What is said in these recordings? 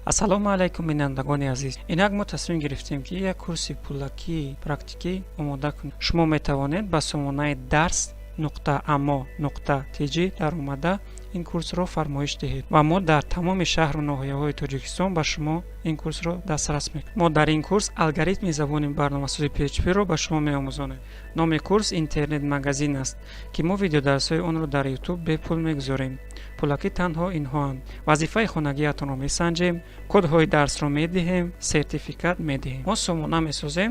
ассалому алайкум бинандагони азиз. Инак мо тасмим гирифтем ки як курси пулакии практикӣ омода кунем. Шумо метавонед ба сомонаи dars.amo.tj дар омада ин курсро фармоиш диҳед ва мо дар тамоми шаҳру ноҳияҳои Тоҷикистон ба шумо ин курсро дастрас мекунем. Мо дар ин курс алгоритми забони барномасозии PHP-ро ба шумо меомӯзонем. Номи курс интернет магазин аст ки мо видеодарсҳои онро дар YouTube бепул мегузорем. Пулакӣ танҳо инҳоанд: вазифаи хонагиятонро месанҷем, кодҳои дарсро медиҳем, сертификат медиҳем. Мо сомона месозем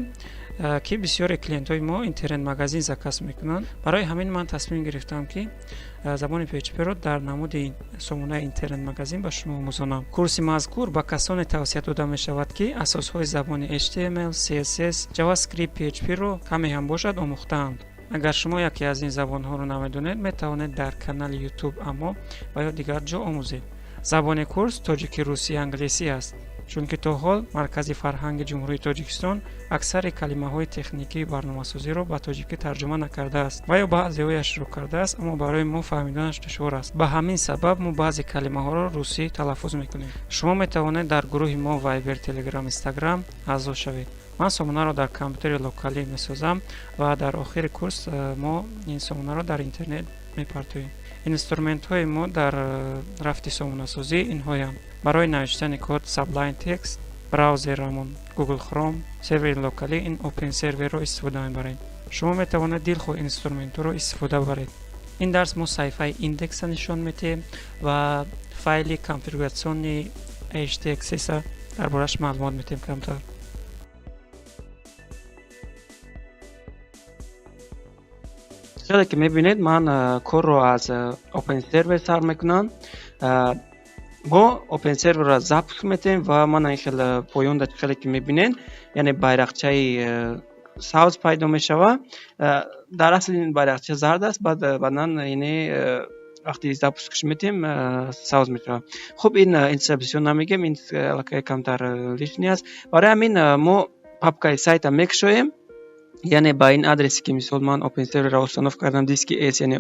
ки бисёри клиентҳои мо интернет магазин заказ мекунанд. Барои ҳамин ман тасмим гирифтам ки забони PHP-ро дар намуди сомонаи интернет магазин ба шумо омӯзонам. Курси мазкур ба касоне тавсия дода мешавад ки асосҳои забони HTML, CSS, JavaScript, PHP-ро каме ҳам бошад омӯхтаанд. Агар шумо яке аз ин забонҳоро намедонед, метавонед дар канали YouTube Amo ва ё дигар ҷо омӯзед. Забони курс тоҷикӣ, русӣ, англисӣ аст, чунки то ҳол Маркази фарҳанги Ҷумҳурии Тоҷикистон аксари калимаҳои техникии барномасозиро ба тоҷикӣ тарҷума накардааст ва ё баъзеҳояшро кардааст, аммо барои мо фаҳмиданаш душвор аст. Ба ҳамин сабаб мо баъзе калимаҳоро русӣ талаффуз мекунем. Шумо метавонед дар гурӯҳи мо Viber, Telegram, Instagram аъзо шавед. Ман сомонаро дар компютери локалӣ месозам ва дар охири курс мо ин сомонаро дар интернет мепартоем. Инструментҳои мо дар рафти сомонасозӣ инҳоянд: барои навиштани код Sublime Text, браузерамон Google Chrome, сервери локалӣ ин Open Server-ро истифода мебарем. Шумо метавонед дилхоҳ инструментҳоро истифода баред. Ин дарс мо саҳифаи index-а нишон медиҳем ва файли конфигуратсиони htaccess дар бораш маълумот медиҳем камтар. чизе ки мебинед, ман корро аз Open Server сар мекунам. мо Open Server-ро запуск метем ва мана ин хел поёнда чизе ки мебинед, яъне байрақчаи сабз пайдо мешава. дар асл ин байрақча зард аст, баъдан яъне вақти запускш метем сабз мешава. Хуб, ин инчиза бисёр намегем, ин аллакай камтар лишни аст. барои ҳамин мо папкаи сайта мекушоем, яъне ба ин адреси ки мисол ман Open Server-ро установка кардам, диски S, яъне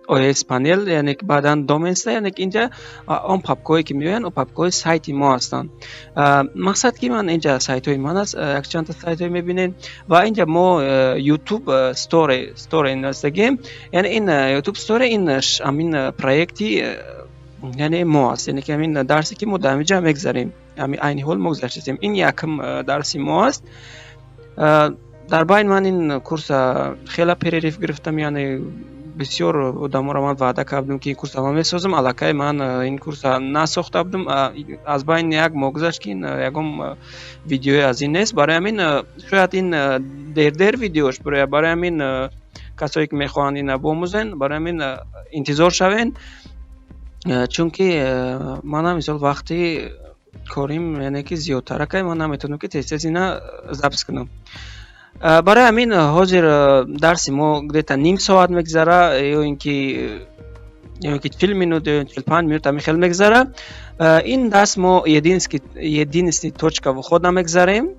OS panel, яъне ки баъдан доменста, яъне ки инҷа он папкаҳое ки меоянд, он папкаҳои сайти мо ҳастанд. мақсад ки ман инҷа сайтҳои ман аст, якчанда сайтҳое мебинед ва инҷа мо YouTube Store настагем, яъне ин YouTube Store ин ҳамин проекти яъне мо аст, яъне ки ҳамин дарсе ки мо дар инҷа мегзарем, ҳамин айни ҳол мо гузаштем. ин якм дарси мо аст. дар байн ман ин курса хела перерив гирифтам, яъне бисёр одаморо ман ваъда кардам ки ин курса ман месозам, аллакай ман ин курса насохта будам. аз байн як моҳ гузашт ки ин ягон видеое аз ин нест. барои ҳамин шояд ин дер видеош, барои ҳамин касое ки мехоҳанд ина бомӯзен, барои ҳамин интизор шавен, чунки манам мисол вақти корим яъне ки зиёдтар акай, ман наметавонам ки тез ина запис кунам. барои ҳамин ҳозир дарси мо где-то ним соат мегзара, ё ин ки 40 минут ё 45 минут ҳамин хел мегзара. ин дарс мо единственный точка входа мегзарем.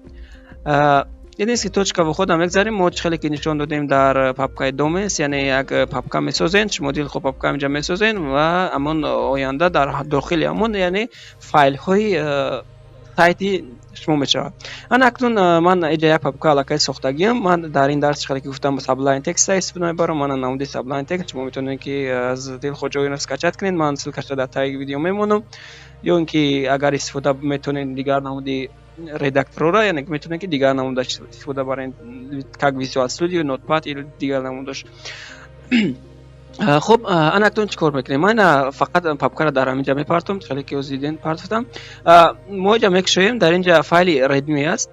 единственный точка входа мегзарем. мо чӣ хеле ки нишон додем дар папкаи доменс, яъне як папка месозем, шумо дилхоҳ папка инҷа месозем ва ҳамон оянда дар дохили ҳамон яъне файлҳои сайти шумо мешавад. ана акнун ман инҷа як папка аллакай сохтагиам. ман дар ин дарс чӣ хеле ки гуфтам Sublime Text истифода мебарам. ман намуди Sublime Text, шумо метавонед ки аз дилхоҳ ҷойиро скачат кунед, ман ссилкаша дар таги видео мемонам, ё ин ки агар истифода метавонед дигар намуди редакторро, яъне метавонед ки дигар намудаш истифода баред, как Visual Studio, Notepad или дигар намудаш. хуб, ана акнун чӣ кор мекунем? ман фақат папкаро дар ҳаминҷа мепартам, чӣ хеле ки оз диден партофтам. мо инҷа мекушоем, дар инҷа файли Redmi аст.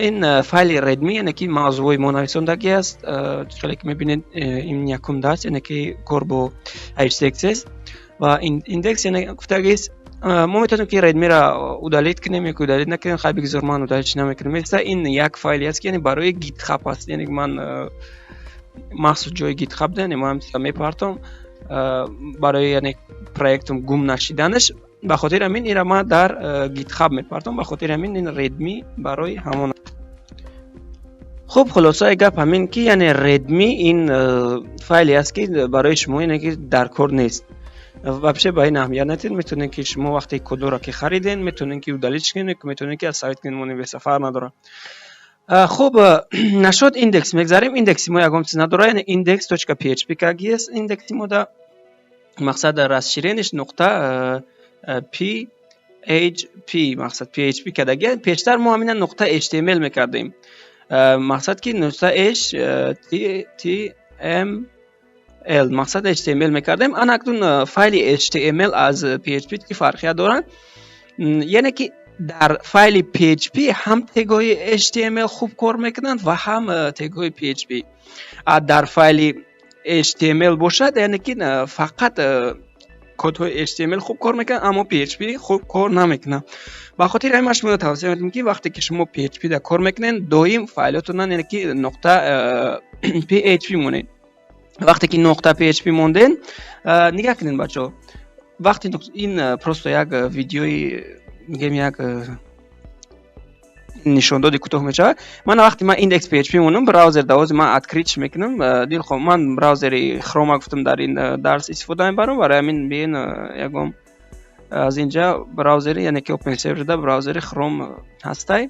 ин файли Redmi яъне ки мавзӯи мо нависондаги аст. чӣ хеле ки мебинед, ин якум дарс, яъне ки кор бо htaccess ва index, яъне гуфтагист. мо метавонем ки Redmi-ро удалит кунем ё ки удалит накунем. хай бигзор, ман удалитш намекунам. ин як файли аст ки яъне барои GitHub аст, яъне ман махсус ҷои GitHub яъне ман мепартам барои яъне проектум гум нашиданаш. ба хотири ҳамин инро ман дар GitHub мепартам. ба хотири ҳамин ин Redmi барои ҳамон. хуб, хулосаи гап ҳамин ки яъне Redmi ин файли аст ки барои шумо яъне ки дар кор нест. вообще با این اهمیت ندید. میتونین که شما وقتی کد را که خریدین میتونین که удалить کنین، میتونین که از سایت کنین به سفر نداره. خب نشد ایندکس میگذاریم. ایندکس ما یگام چیز نداره، یعنی index.php که است ایندکس ما دا مقصد راسشیرینش نقطه PHP مقصد PHP کدگی. پیشتر ما همین نقطه HTML میکردیم، مقصد که نقطه HTML مقصد HTML میکردیم. آن اکنون فایل HTML از PHP که فرقی دارن، یعنی که در فایل PHP هم تگای HTML خوب کار میکنند و هم تگای PHP. در فایل HTML باشد یعنی که فقط کدهای HTML خوب کار میکنه اما PHP خوب کار نمیکنه. با خاطر همین شما توصیه میکنم که وقتی که شما PHP در کار میکنین دائم فایلاتون یعنی که نقطه PHP مونین. وقتی که نقطه PHP موندین نگاه کنین بچه‌ها، وقتی این پروستا یک ویدیوی میگم یک نشون دادی کوتاه میشه. من وقتی من index.php مونم براوزر داوز من ادکریچ میکنم. دیل خب من براوزر خروم گفتم در این درس استفاده میبرم، برای همین ببین یگم از اینجا براوزر یعنی که اوپن سرور ده براوزر خروم هستی،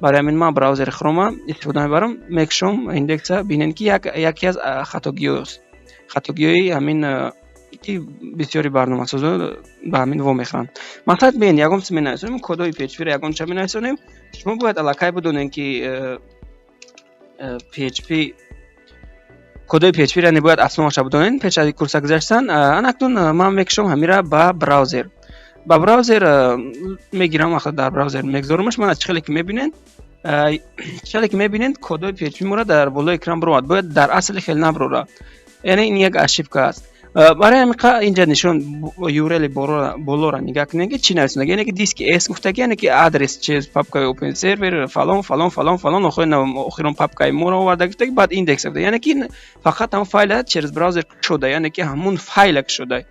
برای همین من براوزر خروم استفاده میبرم. میکشم ایندکس ببینین که یکی از خطاگیای همین که بسیاری برنامه سازا به همین و میخوان. مثلا ببین یگم چی مینویسیم، کدای PHP رو یگم چه مینویسیم. شما باید علاقه بدونین که PHP کدای PHP را نباید اسمش بدونین. پیش از کورس گذاشتن اکنون من میکشم همین را با براوزر. با براوزر میگیرم، وقتی در براوزر میگذارمش من چه که میبینین کدای PHP ما را در بالای اکران برات باید در اصل خیلی نبره، یعنی این یک اشیبکه است. برای همین اینجا نشون یورل بالا را نگاه کنید که چی نوشته، یعنی که دیسک اس گفته، یعنی که آدرس چیز پاپکای اوپن سرور فلان فلان فلان فلان آخرین پاپکای ما را آورده گفته، بعد ایندکس گفته، یعنی که فقط هم فایل چیز براوزر شده، یعنی که همون فایل شده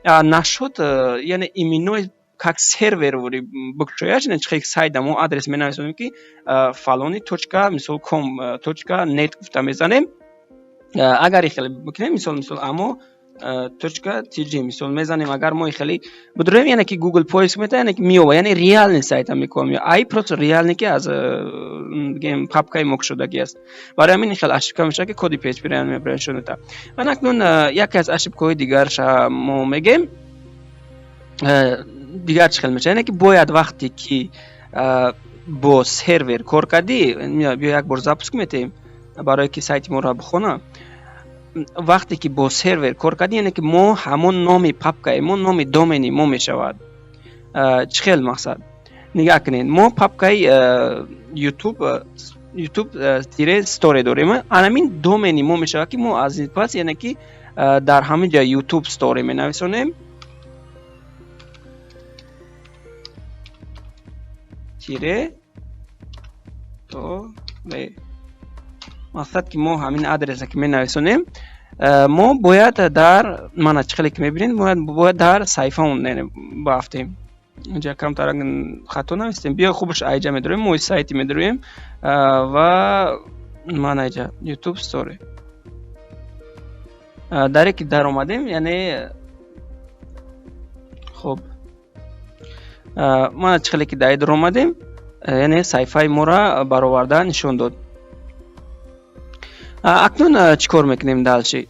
نشد، یعنی ایمینوی как сервер вори букчояч не чих сайт мо адрес менависем ки faloni точка мисол com точка net гуфта мезанем. агар ихеле бикунем мисол amo.tj мисол мезанем, агар мо ихеле будурем яне ки Google поиск мета яне ки миова, яне реальный сайт мекунем, ай просто реальный ки аз гем папкай мок шудаги аст. барои ҳамин ихеле ошибка мешавад ки коди PHP ро мебаршонета. ва акнун яке аз ошибкаҳои дигарша мо мегем دیگر چه خیلی میشه، یعنی که باید وقتی که با سرور کار کردی بیا یک بار زاپس کنیم برای که سایت ما را بخونه. وقتی که با سرور کار کردی یعنی که ما همون نام پاپکای ما نام دومینی ما میشود. چه خیلی مقصد نگاه کنین، ما پاپکای یوتیوب تیره استوری داریم، همین دومینی ما میشود که ما از این پس یعنی که در همین جا یوتیوب استوری می نویسونیم تیره تو مقصد که ما همین آدرس که می نویسونیم ما باید در من چخلی که میبینید باید در صفحه اون بافتیم. اینجا کم تر خطا نویسیم، بیا خوبش ایجا میداریم، ما سایتی میداریم و من اینجا یوتیوب استوری در که در اومدیم، یعنی خب ما چخلی که در اومدیم یعنی صفحه ما را برآورده نشون داد. اکنون چیکار میکنیم دالشی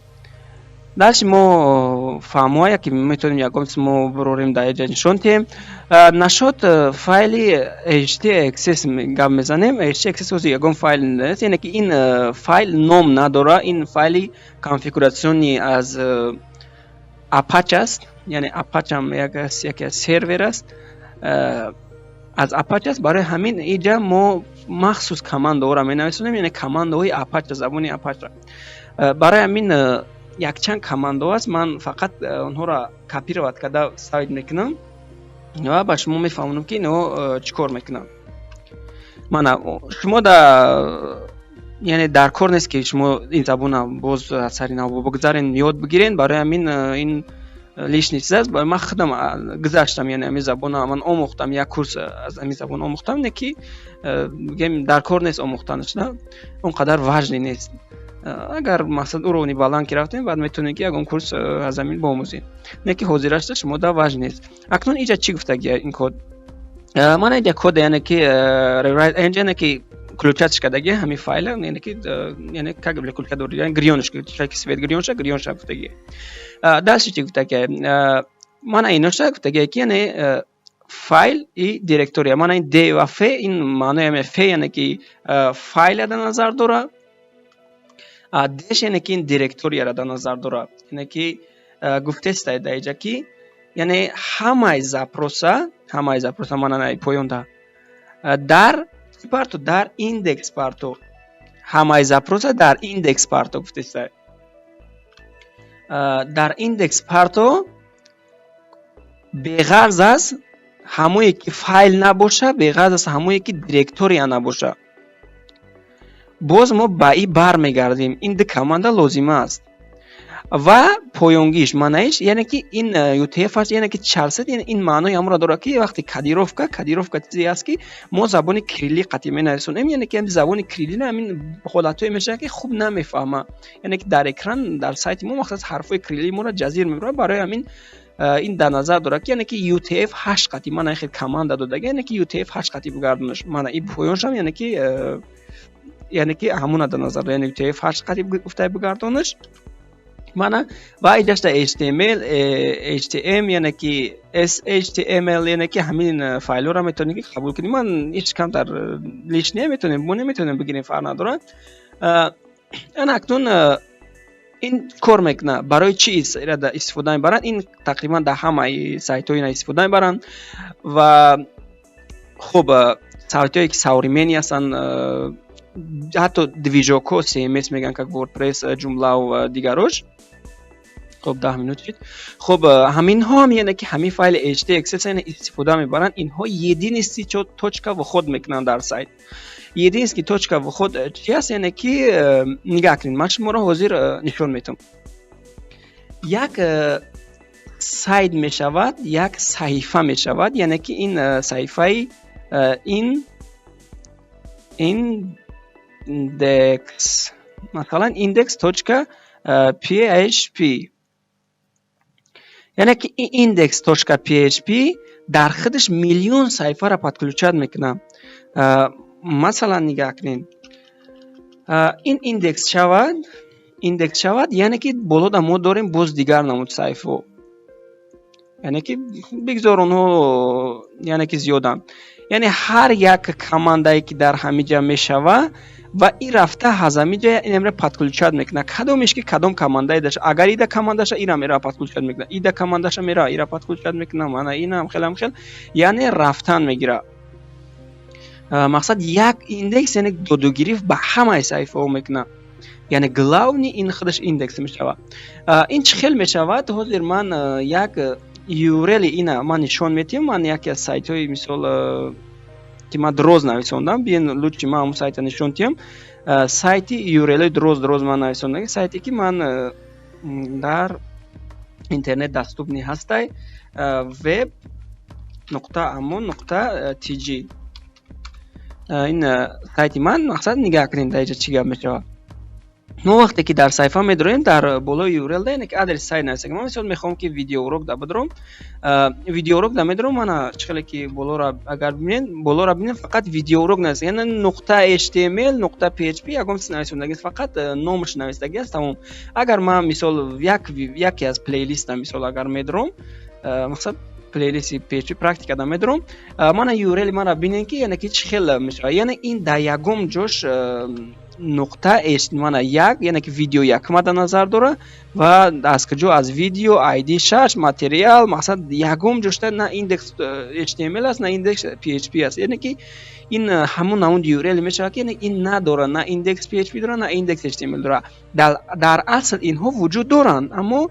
ما فهموها که میتونیم یکم ما بروریم در اینجا نشون تیم نشد فایل htaccess گام میزنیم. htaccess یکم فایل نیست، یعنی که این فایل نام نداره، این فایل کانفیگوراسیونی از اپاچ است، یعنی اپاچ هم یک سرور است از اپاچ است. برای همین اینجا ما مخصوص کاماند را می نویسیم، یعنی کاماند های اپاچ زبانی اپاچ را. برای همین یک چند کاماند است، من فقط اونها را کپی رو کرده ساید میکنم و با شما میفهمونم که اینو چیکار میکنم. من شما یعنی در کار نیست که شما این زبان باز از سر نو بگذارین یاد بگیرین، برای همین این لیش نیست است. من خودم گذاشتم، یعنی همین زبان من آموختم، یک کورس از همین زبان آموختم، نه که در کار نیست آموختنش، نه اونقدر واجبی نیست. اگر مقصد уровни баланд ки рафтем баъд метавонем ки ягон курс аз замин бомӯзем, не ки ҳозирашда шумо да ваҷ нест. Акнун инҷа чӣ гуфтагия ин код? Мана инҷа код яъне ки rewrite engine яъне ки ключачка даги ҳамин файла яъне ки яъне как бile ключа дори яъне грёночка ки свет грёнша гуфтаги. Дальше чӣ гуфтагия? Мана иноша гуфтагия ки яъне файл и директория. Мана ин d ва f ин маънои ҳамин f яъне ки файла дар назар дора, деш яъне ки ин директорияро дар назар дора. Яъне ки гуфтестаед дар инҷа ки яъне ҳамаи запроса мана поёнда дар чӣ парту дар индекс парту ҳамаи запроса дар индекс парту гуфтестаед. Дар индекс парту беғарз аз ҳамое ки файл набоша, беғарз аз ҳамое ки директория набоша. Боз мо ба ин бармегардем. Ин ду команда лозима аст. Ва поёнгиш маънаиш яъне ки ин UTF яъне ки чарсед ин маънои ҳамонро дорад ки вақти кодировка чизе аст ки мо забони кирилли қатъи менависонем, яъне ки забони кирилли ҳамин ҳолатое мешавад ки хуб намефаҳма. Яъне ки дар экран дар сайти мо мақсад ҳарфҳои кирилли моро ҷазир мебарад. Барои ҳамин ин дар назар дорад ки яъне ки UTF 8 қатъи мана хел команда додаги яъне ки UTF 8 қатъи бигардонаш. Мана ин поёншам яъне ки ҳамона дар назар дорад, яъне UTF 8 қатъи гуфта бигардонаш. Мана ва иҷашта HTML яъне ки SHTML яъне ки ҳамин файлҳоро метавонем ки қабул кунем. Ман ҳеҷ камтар лишния метавонем бигирем, фарқ надорад. Ана акнун ин кор мекунад. Барои чӣ истифода мебаранд? Ин тақрибан дар ҳамаи сайтҳо ин истифода мебаранд ва хуб сайтҳое ки современӣ ҳастанд, ҳатто движокҳо CMS мегӯянд как WordPress, Joomla ва дигарош. خب 10 минут шуд. خب ҳаминҳо ҳам яъне ки ҳамин файли htaccess яъне истифода мебаранд. Инҳо единисти точка вход мекунанд дар сайт. Единисти точка вход чӣ аст? Яъне ки нигоҳ кунед, ман шуморо ҳозир нишон метавам. Як сайт мешавад, як саҳифа мешавад, яъне ки ин саҳифаи index масалан index.php яъне ки index.php дар худаш миллион саҳифаро подключат мекунад. Масалан нигоҳ кунед, ин индекс шавад, яъне ки болода мо дорем боз дигар намуд саҳифаҳо, яъне ки бигзор онҳо яъне ки зиёданд. яъне ҳар як командае ки дар ҳамиҷа мешава ва ин рафта аз ҳамиҷа инамра подключат мекунад. Кадомеш ки кадом командае даша, агар ида командаша ира мера подключат мекунад, ида командаша мера ира подключат мекунад. Мана инам хелам хел яъне рафтан мегирад. Мақсад як индекс яъне додугирифт ба ҳамаи саҳифаҳо мекунад. яъне главни ин худаш индекс мешавад. Ин чӣ хел мешавад? Ҳозир ман як URL ина ман нишон метиҳам. Ман яке аз сайтҳои мисол ки ман дроз нависондам, биен лучи ман ҳамун сайта нишон диҳам. Сайти URL дроз ман нависондам. Сайте ки ман дар интернет даступни ҳастай web.amo.tj. ин сайти ман. Мақсад нигоҳ кунед дар инҷа чӣ гап мешавад. мо вақте ки дар саҳифа медорем, дар болои URL да яъне ки адрес сайт нависем. Ман мисол мехоҳам ки видеоурок да бидорам. Видеоурок да медорам. Мана чӣ ки болоро агар бибинед, болоро бибинед, фақат видеоурок нависем. яъне .html.php ягон чиз нависондаги аст, фақат номаш нависдаги аст, тамом. Агар ман мисол яке аз плейлистам мисол агар медорам, мақсад плейлисти PHP практика да медорам, мана URL мана бинед ки яъне ки чӣ хел мешавад. яъне ин дар ягон ҷош нуқта эст мана як, яъне ки видео як мада назар дора ва аз куҷо аз видео ID 6 материал, мақсад ягон ҷошта на индекс HTML аст, на индекс PHP аст. яъне ки ин ҳамон намуди URL мешавад ки яъне ин надора, на индекс PHP дора, на индекс HTML дора. дар асл инҳо вуҷуд доранд, аммо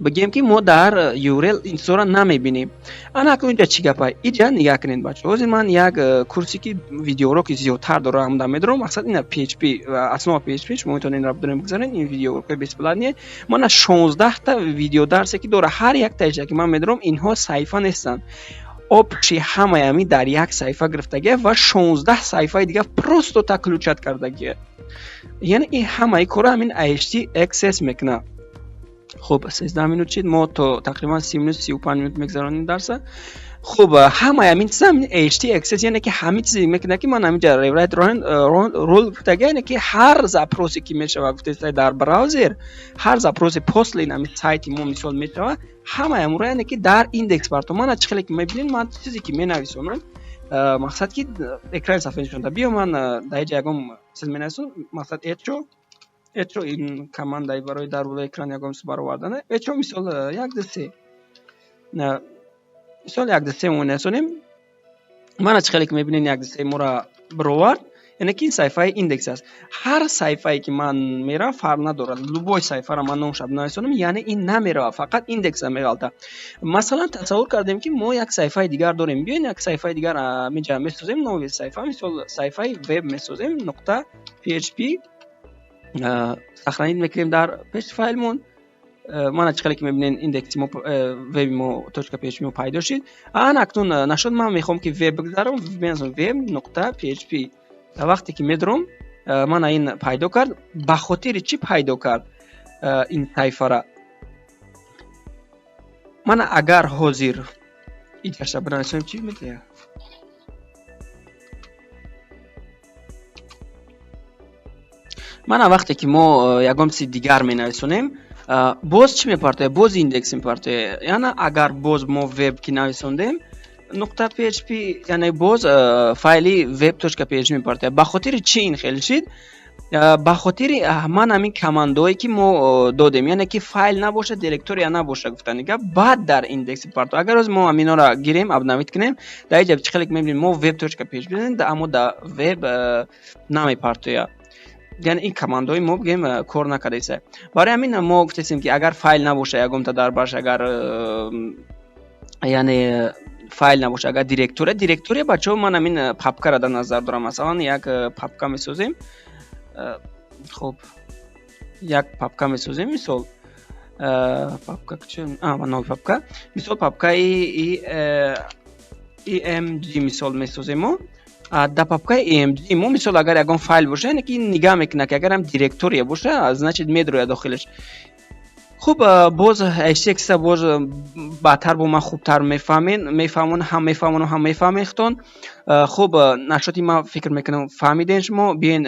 бигем ки мо дар URL инсора намебинем. Ана акнун инҷа чӣ гапа? Инҷа нигоҳ кунед бача. Ҳозир ман як курсе ки видеоуроки зиёдтар дорам да медорам. Мақсад ина PHP основа PHP шумо метавонед инро бидорем бигзаред. ин видеоуроки бесплатне. Мана 16 та видеодарсе ки дора. Ҳар як таиша ки ман медорам, инҳо саҳифа нестанд. опши ҳамаями дар як саҳифа гирифтагия ва 16 саҳифаи дига просто таклучат кардагия. яъне ин ҳамаи кора ҳамин htaccess мекуна. خب 13 минут шид, мо то тақрибан 30 минут 35 минут мегзаронем дарса. خب ҳамаи ҳамин чиза ҳамин htaccess яъне ки ҳамин чизе мекуна ки ман ҳаминҷа rewrite role гуфтага, яъне ки ҳар запросе ки мешава гуфтаистай дар браузер, ҳар запросе после ин ҳамин сайти мо мисол мешава, ҳамаи ҳамура яъне ки дар индекс барто. ман чӣ хеле ки мебинед, ман чизе ки менависонам мақсад ки экрани сафҳа нишонда биё ман дар ҷа ягон чиз менависонам, мақсад echo ин командаи барои дар було экран ягон чиз баровардане. echo мисол 1-3 мисол 1-3 мо менависонем. ман чӣ хеле ки мебинед 1-3 моро баровард, яъне ки ин саҳифаи индекс аст. ҳар саҳифае ки ман меравам фарқ надорад, любой саҳифаро ман номшо бинависонам, яъне ин намерава, фақат индексда меғалта. масалан тасаввур кардем ки мо як саҳифаи дигар дорем, биёен як саҳифаи дигар минҷа месозем, нови саҳифа, мисол саҳифаи веб месозем, .php сохранид мекунем дар пеш файлмон. ман чӣ хеле ки мебинен индекси мо веби мо .php мо пайдо шид. акнун нашуд, ман мехоҳам ки веб бигзарам, меназам web.php. вақте ки медорам ман ин пайдо кард. ба хотири чӣ пайдо кард ин саҳифара? ман агар ҳозир иҷаша бинависонем чӣ медеҳад? мана вақте ки мо ягон чизи дигар менависонем, боз чӣ мепартояд? боз индекс мепартояд. яъне агар боз мо веб ки нависондем .php, яъне боз файли web.php мепартояд. ба хотири чӣ ин хел шид? ба хотири ман ҳамин командое ки мо додем, яъне ки файл набоша, директория набоша гуфтани гап, баъд дар индекс мепарто. агар ҳозир мо ҳаминора гирем, абнавид кунем, дар ин ҷа чӣ хеле ки мебинем мо web.php бинем, аммо дар веб намепартояд. яъне ин командои мо бигем кор накардаиста. барои ҳамин мо гуфтем ки агар файл набоша ягонта дар баш, агар яъне файл набоша, агар директория бачаҳо, ман ҳамин папкаро дар назар дорам. масалан як папка месозем. хуб як папка месозем, мисол папка нови папка, мисол папкаи emg мисол месозем. мо дар папкаи emg мо мисол агар ягон файл боша, яъне ки нигаҳ мекуна ки агар ҳам директория боша, значит медрояд дохилаш. хуб боз htaccess боз баъдтар бо ман хубтар мефаҳмон, ҳам мефаҳмехтон. хуб нашоти ман фикр мекунам фаҳмидем шумо. биёен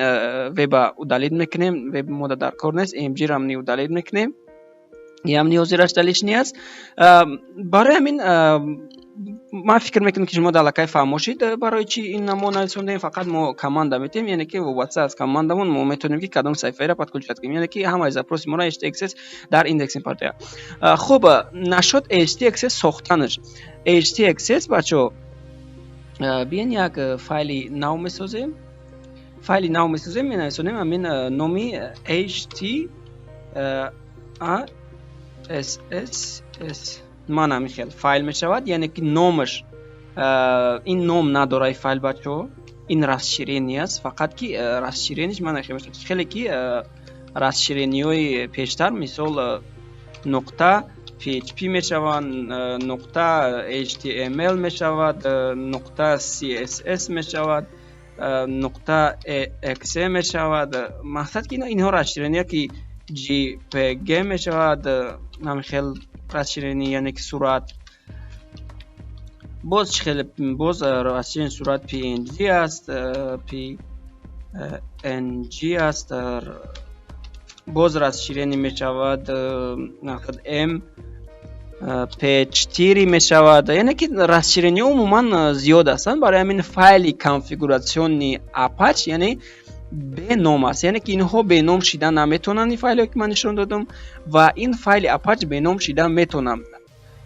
веба удалид мекунем, веб мода дар кор нест, emg ро ҳамни удалид мекунем, ям ниёзираш далишни аст. барои ҳамин ман фикр мекунам ки шумо далакай фаҳмошид барои чӣ ин мо нависондем. фақат мо команда метем, яъне ки вобаста аз командамон мо метавонем ки кадом саҳифаеро подключат кунем, яъне ки ҳамаи запроси моро htaccess дар индекс мепартояд. хуб нашуд htaccess сохтанаш. htaccess бачаҳо, биёен як файли нав месозем. файли нав месозем, менависонем ҳамин номи htaccess. ман ҳамин хел файл мешавад, яъне ки номаш ин ном надорад файл бачаҳо, ин расширение аст. фақат ки расширенияш ман хеле ки расширениҳои пештар, мисол .php мешавад, .html мешавад, .css мешавад, .exe мешавад. мақсад ки инҳо расширения ки jpg мешавад, ҳамин хел расширение, яъне ки сурат. боз чӣ хеле боз расширение сурат png аст, png аст. боз расширение мешавад p4 мешавад. яъне ки расширение умуман зиёд ҳастанд. барои ҳамин файли конфигуратсиони apache, яъне беном аст, яъне ки инҳо беном шида наметавонанд. ин файле ки ман нишон додам ва ин файли apache беном шида метавонанд,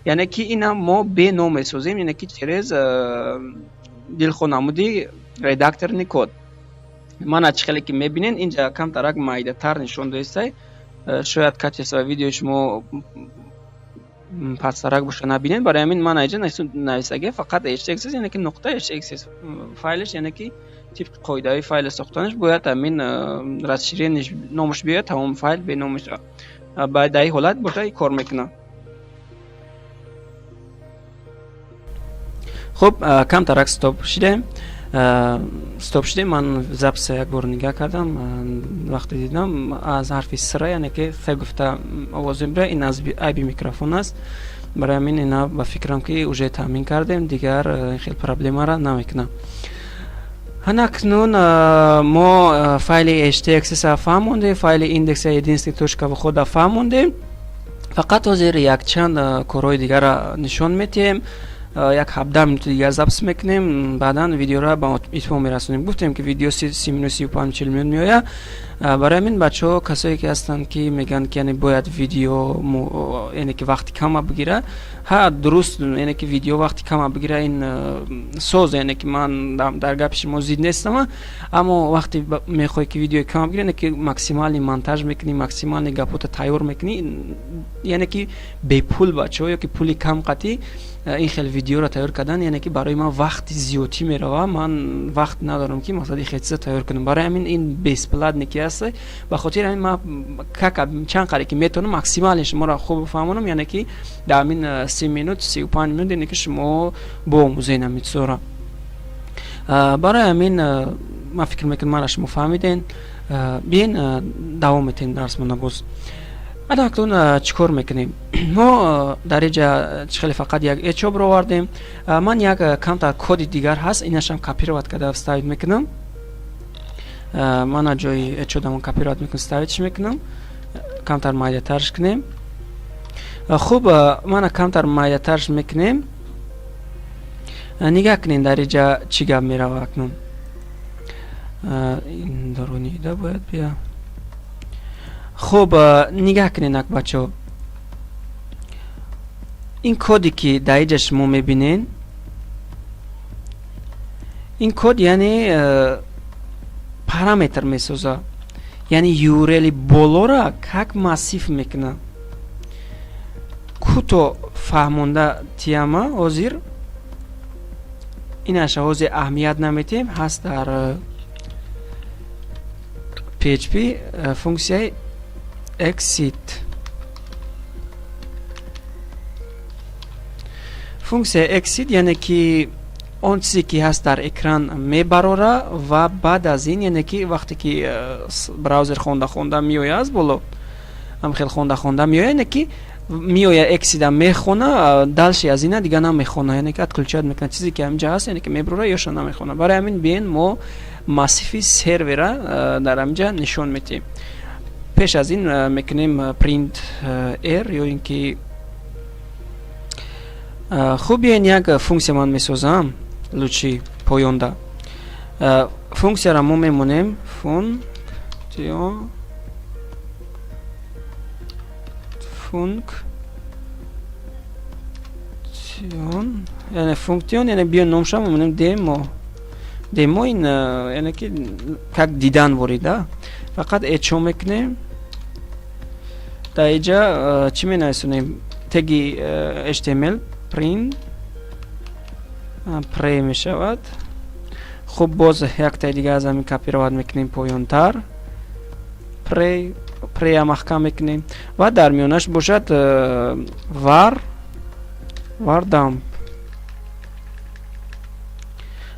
яъне ки ина мо беном месозем, яъне ки через дилхонамуди редакторни код. мана чӣ хеле ки мебинен инҷа камтарак майдатар нишон доистай. шояд качество видеои шумо пастарак боша набинед. барои ҳамин ман инҷа нависаги фақат htaccess, яъне ки .htaccess файлеш, яъне ки тибқи қоидаҳои файли сохтанаш бояд ҳамин расширенияш номаш биёяд, тамоми файл беном мешавад. дар ин ҳолат боша кор мекунад. خب کمتر استاپ شده. من زبس یک بار نگاه کردم، وقتی دیدم از حرف سر یعنی که سه گفته آواز میبره، این از آیبی میکروفون است. برای همین اینا با فکرم که اوجه تامین کردیم، دیگر خیلی پرابلم را نمیکنه. هنکنون ما فایل htaccess فهموندیم، فایل index.php وخدا فهموندیم. فقط حاضر یک چند کارهای دیگر را نشان میتیم. یک 17 minut دیگر ضبط میکنیم، بعدا ویدیو را به اتمام میرسونیم. گفتیم که ویدیو 30 minut 35 40 minut میآید. برای همین بچه‌ها کسایی که هستن که میگن که یعنی باید ویدیو یعنی که وقت کم بگیره، ها درست، یعنی که ویدیو وقت کم بگیره این سوز، یعنی که من در گپ شما زید نیستم، اما وقتی میخوای که ویدیو کم بگیره یعنی که ماکسیمالی مونتاژ میکنی، ماکسیمالی گپوت تیار میکنی، یعنی که به پول بچه‌ها یا که پولی کم قطعی این خیلی ویدیو را تیار کردن، یعنی که برای من وقت زیادی میره، من وقت ندارم که مثلا خیلی چیز تیار کنم. برای همین این بیس پلات نکی است، به خاطر همین ما چند قدری که میتونم ماکسیمال شما را خوب بفهمونم، یعنی که در همین 30 minut 35 minut یعنی که شما با موزه میتونم. برای همین ما فکر میکنم ما شما فهمیدین. بیاین دوام میتین درس من باز. الان اکنون چیکار میکنیم؟ ما در اینجا خیلی فقط یک اچ رو آوردیم. من یک کامتر کد دیگر هست، اینش هم کپی رو کرده استفاده میکنم. من جای اچ رو کپی رو میکنم، استفاده میکنم. کامتر مایه ترش کنیم. خوب من کامتر مایه ترش میکنیم. نگاه کنین در اینجا چی گپ میره اکنون. این درونی دا باید بیا. خب نگاه کنین اک بچه، این کدی که در اینجا شما میبینین، این کد یعنی پارامتر میسازه، یعنی یورلی بالا را یک ماسیف میکنه. کتو فهمونده تیما حاضر اینش حاضر اهمیت نمیتیم، هست در PHP فونکسیای exit. فونکسیای exit یعنی که اون چیزی که هست در اکران میبره و بعد از این یعنی که وقتی که براوزر خونده میوید از بالا، هم خیلی خونده میوید، یعنی که میوید exit میخونه، دلشی از این دیگه نمیخونه، یعنی که اتکلچت میکنه چیزی که همجا هست، یعنی که میبره یا شون نمیخونه. برای همین بیاین ما ماسیفی سرور در همجا نشون میتیم. پیش از این میکنیم پرینت ایر یا اینکه خوب بیاین یک فونکسی من میسازم لوچی پایونده. فونکسی را ما میمونیم یعنی فونکسیون یعنی بیان نامش میمونیم دیمو این یعنی که یک دیدن وریده. فقط اچو میکنیم در اینجا چی می نویسونیم؟ تگی HTML پرینت پری می شود. خب باز یک تا دیگه از همین کپی رو میکنیم پایونتر، پری هم محکم میکنیم و در میونش باشد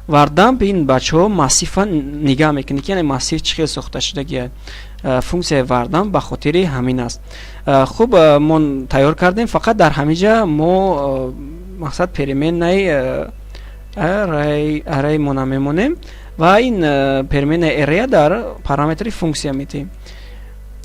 وردامپ. این بچه ها ماسیفا نگاه میکنه که یعنی ماسیف چخیل ساخته شده گیه. فونکسی وردامپ به خاطر همین است. خوب ما تیار کردیم، فقط در همینجا ما مقصد پریمین نای ارای ما نمیمونیم و این پریمین اریا در پارامتری فونکسی میتیم.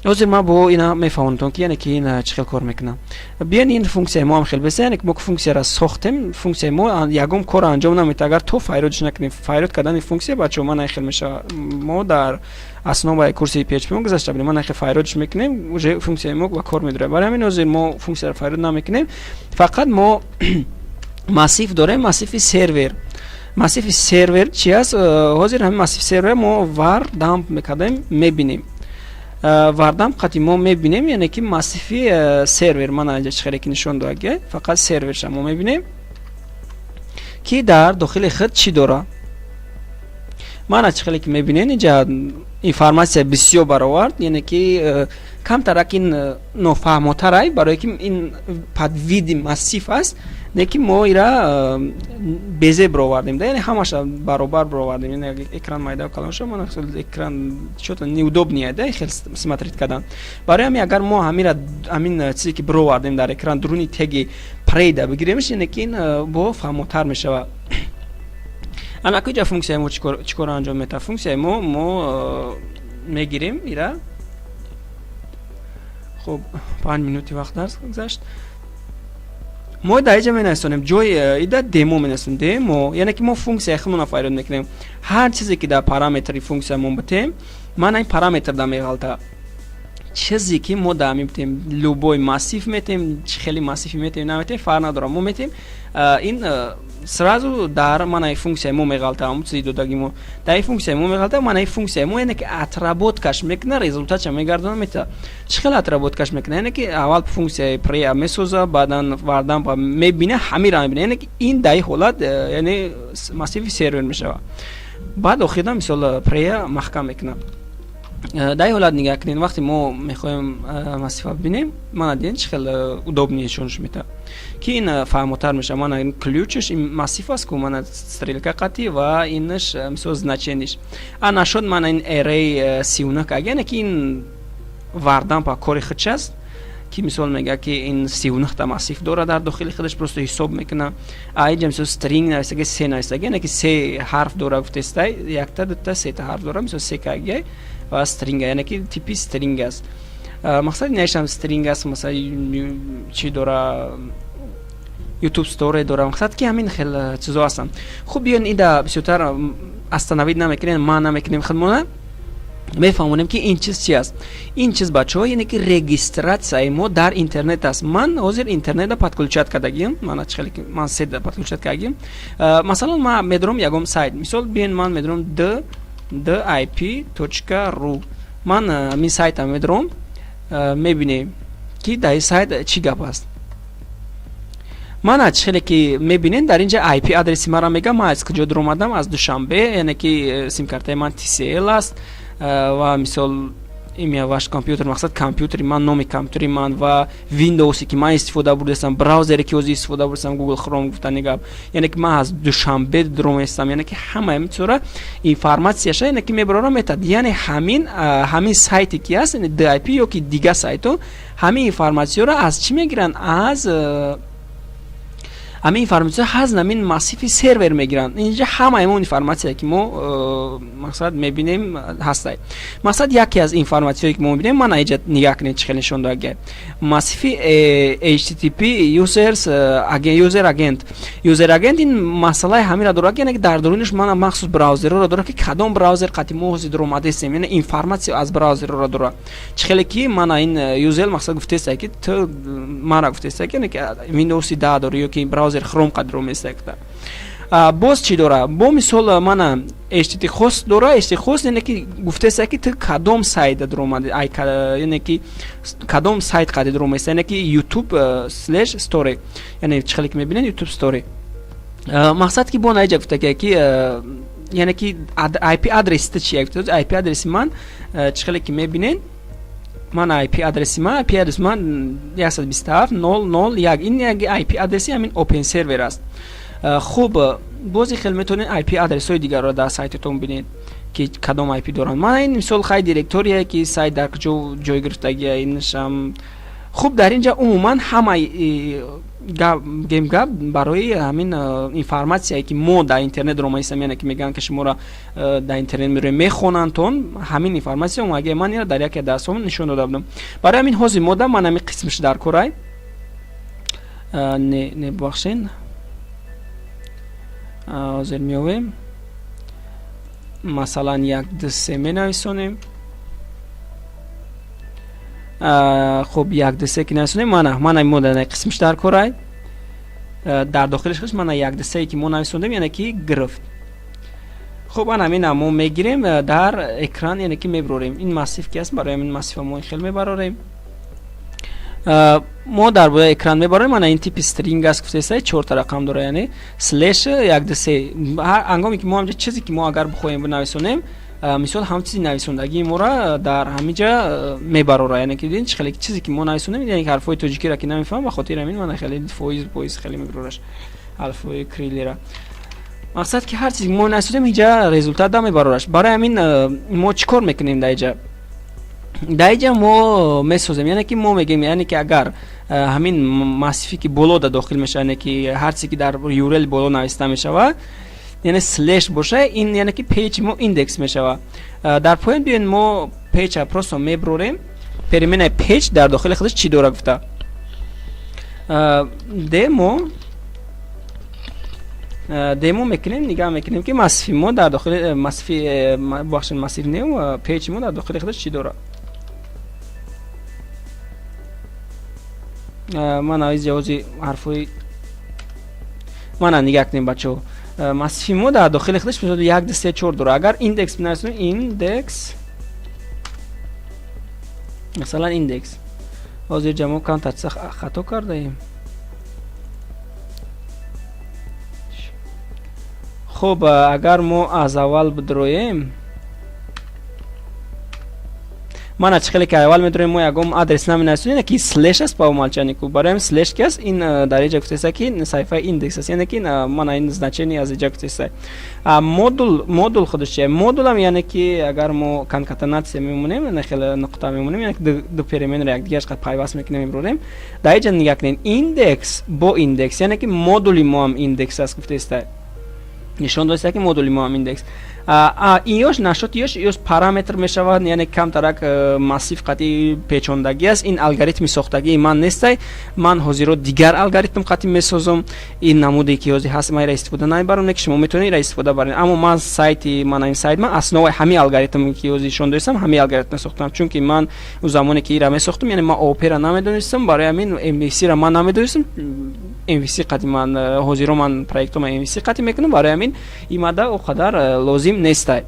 حاضر ما با اینا میفهمونتون که یعنی که این چخیل کار میکنم. بیان این فونکسی ما هم خیلی بسیار، یعنی که ما فونکسی را ساختیم، فونکسی ما یکم کار انجام نمیده. اگر تو فایرودش نکنیم، فایرود کردن این فونکسی بچه ما خیلی میشه. ما در اصلا با کورس PHP ما گذاشته بودیم، ما خیلی فایرودش میکنیم، وجه فونکسی ما با کار میداره. برای همین حاضر ما فونکسی را فایرود نمیکنیم، فقط ما ماسیف داریم، ماسیف سرور. ماسیف سرور چی است؟ حاضر همین ماسیف سرور ما ور دامپ میکردیم میبینیم. وردم قطعی ما میبینیم، یعنی که ماسیفی سرور من اینجا چخیلی که نشون داده، فقط سرور شما میبینیم که در داخل خود چی داره. من چخیلی که میبینین اینجا информация бисёр баровард, яъне ки камтарак ин нофаҳмотарай, барое ки ин подвиди массив аст, не ки мо ира безе баровардем, яъне ҳамаша баробар баровардем, яъне экран майда калонша ман экран чото неудобния, хел смотреть кардан. Барои ҳамин агар мо ҳамин чизе ки баровардем дар экран дуруни теги прейда бигиремш, яъне ки ин бо фаҳмотар мешавад. ана куҷа функсияи мо чӣ кор анҷом метавад? Функсияи мо мегирем ира. хуб 5 минути вақт дарс гузашт. мо дар иҷа менависонем ҷои ида демо менависонем. Демо яъне ки мо функсияи худмона файрод мекунем. ҳар чизе ки дар параметри функсия мо битем, мана ин параметр дар меғалта чизе ки мо дар метем любой массив метем, чӣ хели массиви метем наметем фарқ надорад, мо метем ин сразу дар манаи функсияи мо меғалта, ҳамун чизи додаги мо дар ин функсияи мо меғалта, манаи функсияи мо яъне ки отработкаш мекуна, результатша мегардона мета. Чӣ хел отработкаш мекуна? Яъне ки аввал функсияи прея месоза, баъдан вардан мебина, ҳамира мебина, яъне ки ин дар ин ҳолат яъне массиви сервер мешавад. баъд охирдан мисол прея маҳкам мекуна. дар ин ҳолат нигаҳ кунед, вақте мо мехоҳем массива бинем, мана дидем чӣ хел удобнее нишонаш метавад ки ин фаҳмотар меша. мана ин ключаш ин массив аст ку мана стрелка қатӣ ва инаш мисол значениш ана шуд. мана ин array 39 агар ки ин вардампа кори худш аст ки мисол мега ки ин 39 та массив дора дар дохили худаш, просто ҳисоб мекуна. аиҷа мисол string нависага, се нависага, яъне ки се ҳарф дора гуфтестай, якта дута сета ҳарф дора, мисол се кагай ва string, яъне ки типи string аст. мақсади наишам string аст, масалан чӣ дора, YouTube story дора, мақсад ки ҳамин хел чизо ҳастанд. хуб биён ида бисёртар остановид намекунем, ман намекунем худмона, мефаҳмонем ки ин чиз чи аст. ин чиз бачаҳо яъне ки регистратсияи мо дар интернет аст. ман ҳозир интернетда подключат кардагиам, ман чхеле ки ман седа подключат кардагиам. масалан ман медорам ягон сайт, мисол биён ман медорам dip.ru, ман мин сайта медорам, мебинем ки дар ин сайт чӣ гап аст. ман чхеле ки мебинем дар инҷа IP адреси мара мегам, ман аз куҷо дар омадам, аз Душанбе, яъне ки симкартаи ман TCL аст ва мисол имя ваш компютер, мақсад компютери ман, номи компютери ман ва Windows ки ман истифода бурдастам, браузере ки ҳозир истифода бурдастам, Google Chrome гуфтани гап, яъне ки ман аз Душанбе дром ҳастам, яъне ки ҳамаи митсора информатсияша яъне ки мебарорам метад, яъне ҳамин сайти ки аст, яъне DIP ё ки дига сайто, ҳамин информатсияро аз чӣ мегиранд? Аз ҳамин информатсия ҳаз намин массиви сервер мегиранд. инҷа ҳамаи мо информатсия ки мо мақсад мебинем ҳастай. мақсад яке аз информатсияе ки мо мебинем, ман инҷа нигаҳ кунед чӣ хел нишон додагай. массиви http user agent. user agent ин масъалаи ҳамира дорад, яъне ки дар дуруниш мана махсус браузерро дорад ки кадом браузер қати мо ҳозир дар омадастем, яъне информатсия аз браузерро дорад. чӣ хеле ки мана ин user мақсад гуфтестай ки ту мара гуфтестай ки яъне ки Windows 10 дори ё ки браузер Chrome қадро месакта. боз чӣ дора? бо мисол мана HTTP хост дора. HTTP хост яъне ки гуфтеса ки ту кадом сайт дар омади, яъне ки кадом сайт қади дар омади, яъне ки YouTube/story, яъне чӣ хеле ки мебинед YouTube story. мақсад ки бо наиҷа гуфта ки яъне ки IP адреси ту чӣ гуфта? IP адреси ман чӣ хеле ки мебинед, ман IP адреси ман 127.0.0.1. ин як IP адреси ҳамин open server аст. хуб бози хел метавонед IP адресҳои дигарро дар сайтатон бинед ки кадом IP доранд. ман ин мисол хай директория ки сайт дар куҷо ҷой гирифтагия иншам. хуб дар инҷа умуман ҳамаи гемгап барои ҳамин информатсияе ки мо дар интернет дар омадистам, яъне ки мегӯянд ки шуморо дар интернет мероем мехонандтон, ҳамин информатсия омаги ман ира дар яке дарсҳо нишон дода будам. барои ҳамин ҳозир мода ман ҳамин қисмаш дар корай. не бахшен, ҳозир меовем, масалан 1-2-3 менависонем. хуб 1-2-3 ки нависонем, мана мода қисмаш дар корай. дар дохилиш худш мана 1-2-3 ки мо нависондем, яъне ки гирифт. хуб ана ҳамина мо мегирем дар экран, яъне ки мебарорем. ин массив ки аст, барои ҳамин массива мо хел мебарорем. мо дар бои экран мебарорем. ана ин типи string аст гуфтесай, 4 та рақам дора, яъне /1-2-3. ҳангоми ки мо ҳамҷа чизе ки мо агар бихоҳем нависонем, мисол ҳам чизи нависондагии моро дар ҳамиҷа мебарора, яъне ки дидин хеле чизе ки мо нависондем, яъне ки ҳарфҳои тоҷикиро ки намефаҳмам, ба хотир ҳамин ман хеле фоиз хеле мебарораш ҳарфҳои крилира. мақсад ки ҳар чизе мо нависондем иҷа результат да мебарораш. барои ҳамин мо чӣ кор мекунем дар иҷа мо месозем, яъне ки мо мегӯем, яъне ки агар ҳамин массифи ки боло да дохил мешавад, яъне ки ҳар чизе ки дар url боло нависта мешавад, яъне слеш боша, ин яъне ки пейҷ мо индекс мешавад. дар поин биён мо пейҷа просто меброрем, переменаи пейҷ дар дохили худаш чӣ дора гуфта. демо мекунем, нигаҳ мекунем ки массифи мо дар дохили массиф нем пейҷи мо дар дохили худаш чӣ дора. ман аз ҷавози ҳарфҳои мана нигаҳ кунем бачаҳо. массифи мо дар дохили худаш 1 2 3 4 дора. агар индекс бинависем, индекс масалан индекс, ҳозир ҷамо кантатса хато кардаем. хуб, агар мо аз аввал бидроем, мана чӣ хеле ки аввал медроем, мо ягон адрес наменависем, ки слеш аст по умолчанику. барои слеш ки аст, ин дар иҷа гуфтеста ки саҳифаи индекс аст, яъне ки мана ин значение аз иҷа гуфтеста. модул худаш чия? модулам яъне ки агар мо конкатенатсия мемонем, яъне хеле нуқта мемонем, яъне ки ду переменро якдигараш қад пайваст мекунем, меброрем. дар иҷа нигаҳ кунем, индекс бо индекс, яъне ки модули мо ҳам индекс аст гуфтеста. нишон додеста ки модули мо ҳам индекс. инёш нашоти ёш параметр мешавад, яъне камтарак массив қатъи печондагӣ аст. ин алгоритми сохтагии ман нестай, ман ҳозиро дигар алгоритм қатъи месозам. ин намуде ки ҳозир ҳаст, ман ира истифода намебарам, не ки шумо метавонед ира истифода баред. аммо ман сайти ин сайт ман основаи ҳамин алгоритм ки ҳозир нишон додистам, ҳамин алгоритм сохтам, чунки ман ӯ замоне ки ира месохтам, яъне ман опера намедонистам, барои ҳамин mvc-ро ман намедонистам. mvc қатъи ман ҳозиро ман проектома mvc қатъи мекунам, барои ҳамин имада оқадар лозим нестай.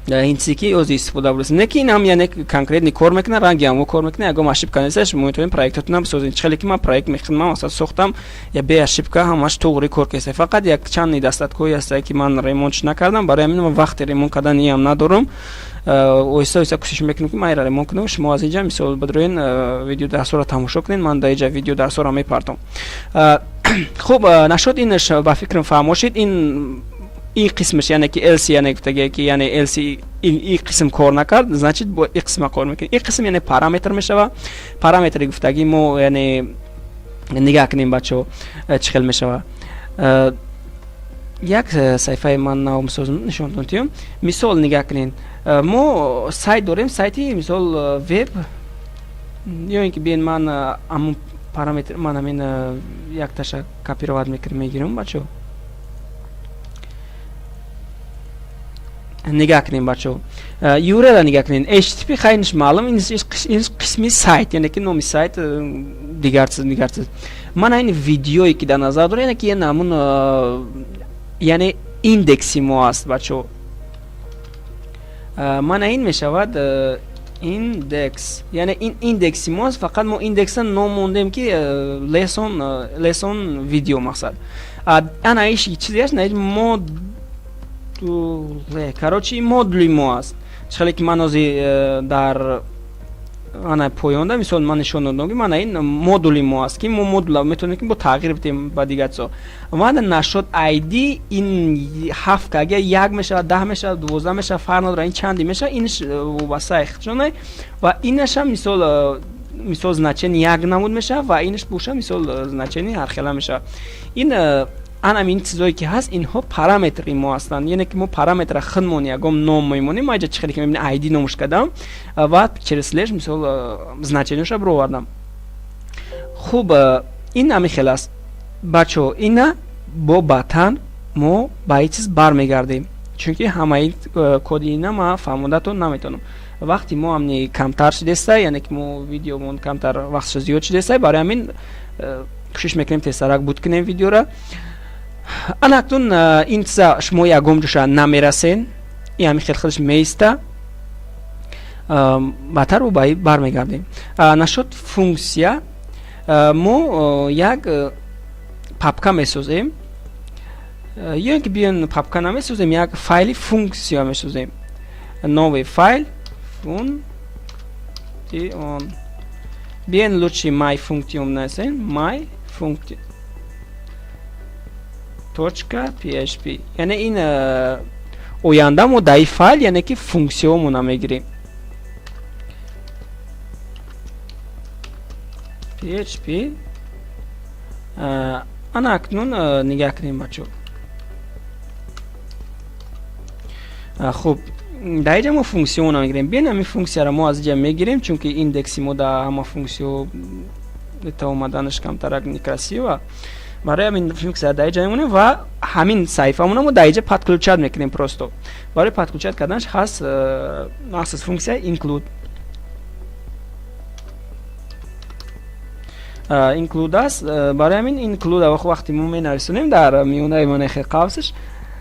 ин чизе ки ҳозир истифода бурасем, не ки ин ҳам яъне конкретни кор мекунад, ранги ҳамо кор мекунад, ягон ошибка неста, шумо метавонед проектатонам бисозед. чӣ хеле ки ман проект мехидмам, асас сохтам, я бе ошибка ҳамаш туғри кор кеста. фақат як чанд недостаткҳои аст ки ман ремонтш накардам, барои ҳамин ман вақти ремонт кардани ҳам надорам. оҳиста оҳиста кӯшиш мекунам ки ман ира ремонт кунам. шумо аз иҷа мисол бидроен видеодарсоро тамошо кунед, ман дар иҷа видеодарсоро мепартам. хуб, нашод инаш ба фикрам фаҳмошид. ин қисмаш, яъне ки else, яъне гуфтаге ки яъне else ин қисм кор накард, значит бо ин қисма кор мекунем. ин қисм яъне параметр мешава. параметри гуфтаги мо яъне нигаҳ кунем бачаҳо чӣ хел мешава. як саҳифаи ман нав мисозам, нишондон тиём. мисол нигаҳ кунед, мо сайт дорем, сайти мисол веб, ё ин ки биен ман ҳамон параметр, ман ҳамин як таша копировать мегирам бачаҳо. нигаҳ кунем бачаҳо. url нигаҳ кунем. http хайниш маълум, ин қисми сайт, яъне ки номи сайт дигар чиз. ман ин видеое ки дар назар дорем, яъне ки ин ҳамун яъне индекси мо аст бачаҳо. ман ин мешавад индекс, яъне ин индекси мо аст, фақат мо индекса ном мондем ки lesson видео мақсад. ана иш чизе аст, короче модули мо аст. чӣ хеле ки ман ҳозир дар ана поёнда мисол ман нишон додам ки ман ин модули мо аст, ки мо модула метавонем ки бо тағйир бидем ба дигар чизо. ман нашод id ин 7 ка агар 1 мешавад, 10 мешавад, 12 мешавад, фарқ надорад, ин чанди мешавад, инш вобаста ихтиҷонай ва инаш ҳам мисол значение 1 намуд мешавад ва инаш боша мисол значение ҳархела мешавад. ин ин чизое ки ҳаст, инҳо параметри мо ҳастанд, яъне ки мо параметра худмон ягон ном мемонем. ма иҷа чӣ хеле ки мебинем id номаш кардам ва через слеш мисол значениеша бировардам. хуб, ин ҳамин хел аст бачаҳо. ина бо батан мо ба ин чиз бармегардем, чунки ҳамаи коди ина ма фаҳмондатон наметавонам. вақти мо ҳамни камтар шидеста, яъне ки мо видеомон камтар вақтша зиёд шидеста, барои ҳамин кӯшиш мекунем тезтарак буд кунем видеора. анакнун ин чиза шумо ягон ҷоша намерасен, ин ҳамин хел худаш меиста, баъдтар ӯ ба ин бармегардем. нашод функсия, мо як папка месозем, ё ин ки биён папка намесозем, як файли функсия месозем. новый файл function. Bien лучше my function назовем, my function. Точка PHP. Yani این oyanda مو دای فایل یعنی که فونکسیون میگیریم. PHP انا اکنون نگاه کنیم بچه. خب در اینجا ما فونکسیون میگیریم. بیاین همین فونکسیون را ما از اینجا میگیریم چون که ایندکسی ما در همه فونکسیون تا اومدنش کمتر نیکراسی برای همین فونکسیون در اینجا میمونه و همین صفحه ما در اینجا подключать میکنیم پروستو. برای подключать کردنش هست مخصوص فونکسیون include. include است. برای همین include وقتی ما مینویسیم در میونه منخ قوسش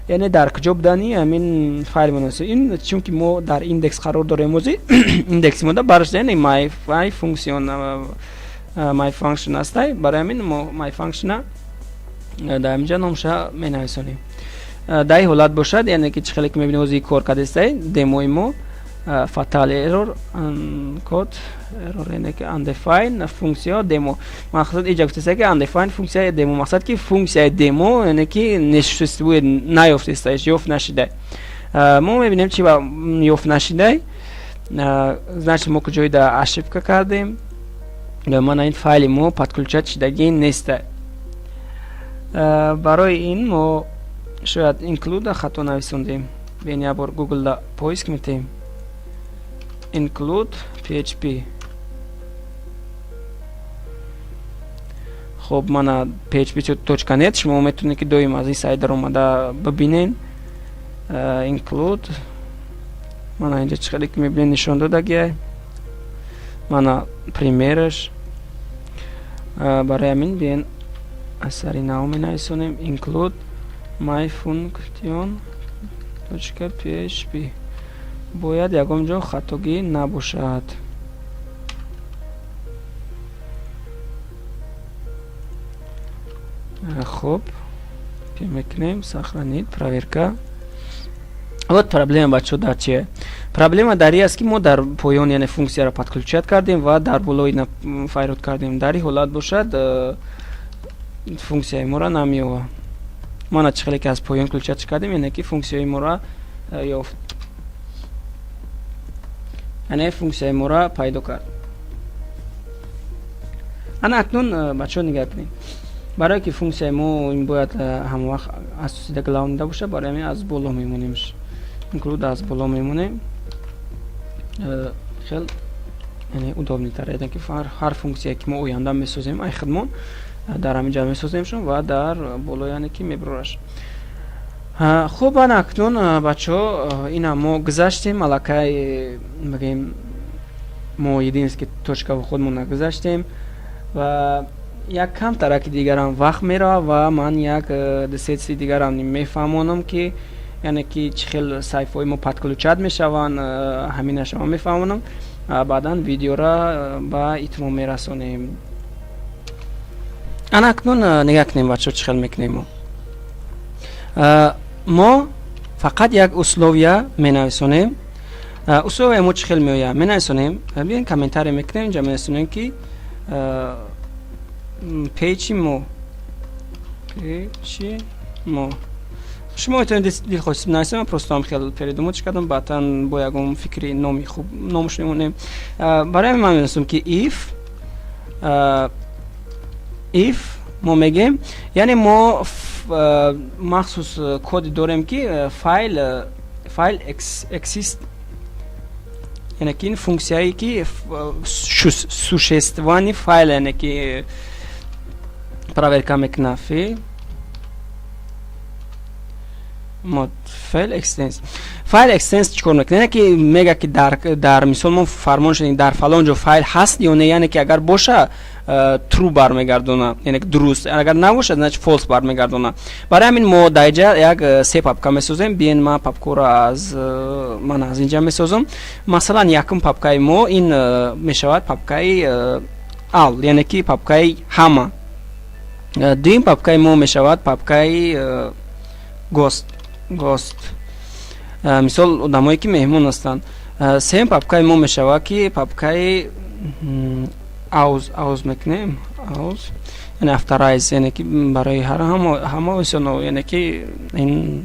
یعنی در کجا بدانی همین فایل منویسیم. این چون که ما در ایندکس قرار داریم موزی ایندکس ما برش یعنی my function my function است. برای همین ما my function در اینجا نامش مینویسیم. در این حالت باشد یعنی که چخیلی که میبینیم وزی کار کرده است دموی ما fatal error code error یعنی که undefined فونکسیون دمو مقصد اینجا گفته که undefined فونکسیون دمو مقصد که فونکسیون دمو یعنی که نشسته بود نیافته است یافت نشده. ما میبینیم چی با یافت نشده значит ما کجای در اشیفت کردیم من این فایل ما подключать شدگی نیست. برای این ما شاید include خطا نویسوندیم. بیاین یه بار گوگل دا پویسک میتیم include PHP. خب من php.net شما میتونید که دویم از این سایت در اومده ببینین. include من اینجا چقدر که میبینین نشان دادگیه من پریمیرش برای همین بیاین اثری ناو می نویسونیم include my function .php باید یکم جا خطاگی نباشد. خب که میکنیم سخرانید پرویرکا. вот проблема بچه در چیه؟ проблема در این است که ما در پایان یعنی فونکسیون را подключать کردیم و در بالای فایرود کردیم. در این حالت باشد فونکسیون ما را نمیوه. ما نچخلی که از پایان کلچت کردیم یعنی که فونکسیون ما را یافت یعنی فونکسیون ما را پیدا کرد. انا اکنون بچه ها نگاه کنیم برای که فونکسیون ما این باید هم وقت اساسیده گلاونده باشه برای همین از بالا میمونیمش include از بالا میمونیم. خیلی یعنی удобный تر یعنی که هر فونکسیون که ما اوینده میسازیم ای خدمون در همینجا میسازیمشون و در بالا یعنی که میبرش. خوب اکنون بچه ها اینا ما گذاشتیم علاقه بگیم ما یدیم که توچکا و خودمون گذاشتیم و یک کم ترک دیگران وقت میره و من یک دسیتی دیگران میفهمونم که یعنی که چخیل صفحه ما podключать میشوند همین شما میفهمونم بعدا ویدیو را با اتمام میرسونیم. انا اکنون نگاه کنیم بچه چخیل میکنیم. ما فقط یک اسلوبیه می نویسونیم. اسلوبیه ما چخیل میویه می نویسونیم. بیاین کامنتاری میکنیم اینجا می نویسونیم که پیچی مو شما میتونید دیل خوشید نویسیم. من پروستام خیلی پریدموتش کردم بعدا با یکم فکری نامی خوب نامش میمونیم. برای من می نویسیم که if ما میگیم یعنی ما مخصوص کد داریم که فایل exist یعنی که این فونکسیونی که существование فایل یعنی که проверка میکنه mod file extends چیکار میکنه یعنی که میگه که در مثال ما فرمان شدیم در فلان جا فایل هست یا نه یعنی که اگر باشه true برمیگردونه یعنی درست اگر نباشه значит false برمیگردونه. برای همین ما در یک سه پاپکا میسازیم. بیاین ما پاپکا را من از اینجا میسازم. مثلا یکم پاپکای ما این میشود پاپکای all یعنی که پاپکای همه. دویم پاپکای ما میشود پاپکای ghost مثال آدمایی که مهمون هستند سیم پاپکای ما میشود که پاپکای اوز میکنیم اوز یعنی افترایز یعنی که برای هر همه وسیله یعنی که این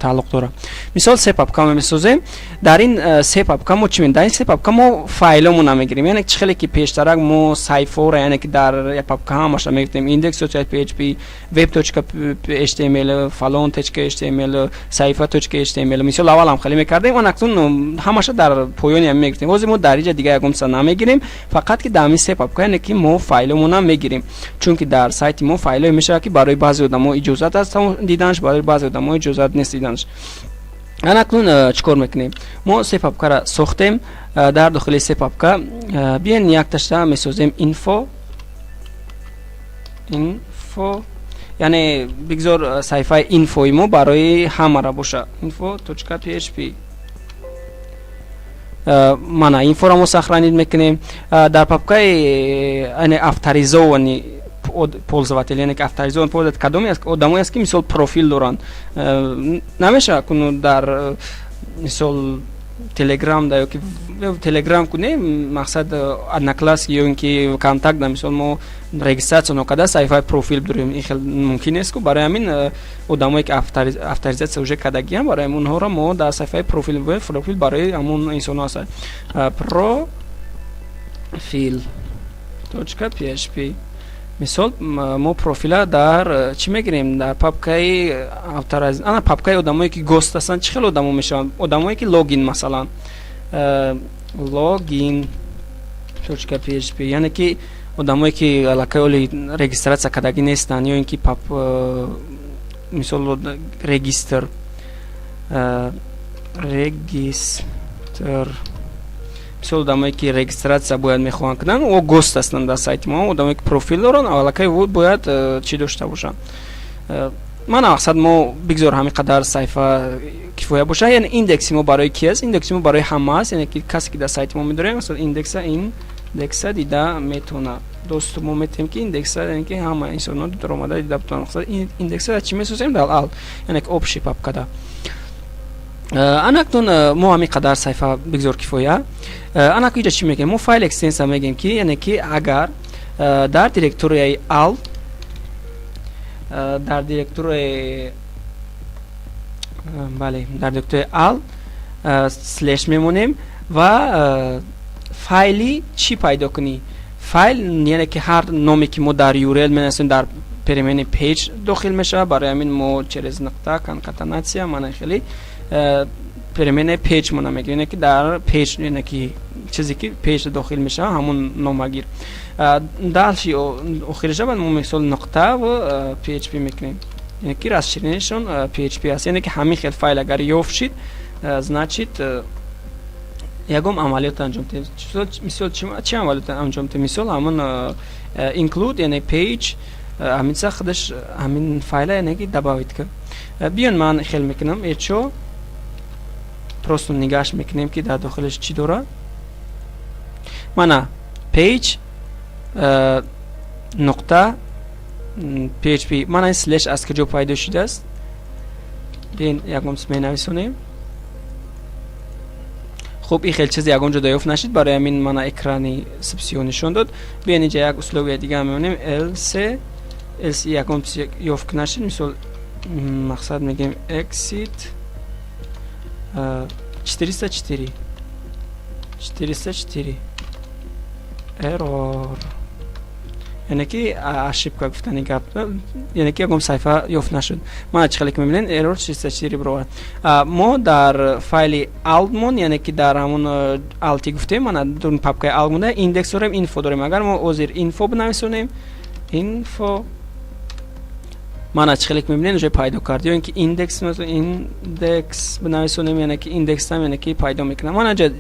تعلق داره مثال سه پاپکا میسازیم در این سه پاپکا ما چی در این سه پاپکا ما فایلمون میگیریم یعنی خیلی که پیشترک ما سایفور یعنی که در یک پاپکا همش میگیم index.php web.html falon.html saifa.html مثال اول هم خیلی میکردیم اون اکنون همش در پایانی میگیریم واسه ما در اینجا دیگه یکم سن نمیگیریم فقط که در این سه پاپکا یعنی که ما فایلمون میگیریم چون که در سایت ما فایل میشه که برای بعضی آدما اجازه هست دیدنش برای بعضی آدما اجازه نیست دیدنش انا اکنون چیکار میکنیم ما سه پاپکا را ساختیم در داخل سه پاپکا بیاین یک تاشتا میسازیم اینفو یعنی بگذار صفحه اینفوی ما برای همه را باشه info.php مانا اینفو را ما سخرانید میکنیم در پاپکای یعنی افتریزونی پользователь یعنی که افتریزون پولت کدومی است آدمایی است که مثال پروفیل دارن نمیشه کنو در مثال تلگرام دا که تلگرام کنه مقصد ادنا کلاس یا اینکه کانتاکت دا مثال ما رجیستراسیون کدا صفحه پروفیل داریم این خیلی ممکن است که برای همین آدمایی که افتریزات سوژه کدگیان برای اونها را ما در صفحه پروفیل برای همون انسان هست profile.php مثال ما پروفیل در چی میگیریم در پاپکای افتراز انا پاپکای آدمایی که گوست هستن چه خیلی آدما میشن آدمایی که لاگین مثلا login.php یعنی که آدمایی که علاقه رجیستراسیون کردگی نیستن یا اینکه پاپ مثال رجیستر مثال آدمایی که رجیستراسیون باید میخوان کنن و گوست هستن در سایت ما آدمایی که پروفیل دارن علاقه باید چی داشته باشن من مقصد ما بگذار همین قدر صفحه کفایه باشه یعنی ایندکس ما برای کی است ایندکس ما برای همه است یعنی که کسی که در سایت ما میداره مثلا ایندکس دیده میتونه دوست ما میتونیم که ایندکس یعنی که همه انسانا در اومده دیده بتونن مثلا این ایندکس چی میسازیم در ال یعنی که اوپشی پاپ کدا انا اکنون ما همین قدر صفحه بگذار کفایه انا که چی میگیم ما فایل اکستنس میگیم که یعنی که اگر در دیرکتوری ال در دیرکتوری بله در دیرکتوری ال سلش میمونیم و فایلی چی پیدا کنی فایل یعنی که هر نامی که ما در یورل می‌نویسیم در پریمین پیج داخل میشه برای همین ما چرز نقطه کانکاتناسیا معنی خیلی پریمین پیج مون میگیم یعنی که در پیج یعنی که چیزی که پیج داخل میشه همون نامگیر دالشی آخرش بعد ما مثال نقطه و PHP میکنیم یعنی که راستشینشون PHP است یعنی که همین خیلی فایل اگر یافت значит یکم عملیات انجام دهید مثال چی عملیات انجام دهید مثال همون include یعنی پیج همین خودش همین فایل یعنی که دباوید که بیان من خیلی میکنم ایچو پروستو نگاش میکنیم که در داخلش چی داره مانا پیج نقطه PHP مانا این سلش از کجا پیدا شده است بیان یکم می نویسونیم خب این خیلی چیزی یکم جدا یافت نشید برای همین مانا اکرانی سپسیونشون داد بیان اینجا یک اسلوبی دیگه میمونیم else یکم یافت نشید مثال مقصد میگیم exit 404 error یعنی که اشیبکا گفتنی گپ یعنی که یکم صفحه یافت نشد ما چخلی که میبینین ایرور 404 برابر ما در فایل آلمون یعنی که در همون آلتی گفتیم ما در پاپکای آلمون ایندکس داریم اینفو داریم اگر ما اوزیر اینفو بنویسونیم اینفو ما چخلی که میبینین اونجا پیدا کرد یا اینکه ایندکس بنویسونیم یعنی که ایندکس هم یعنی که پیدا میکنه ما اینجا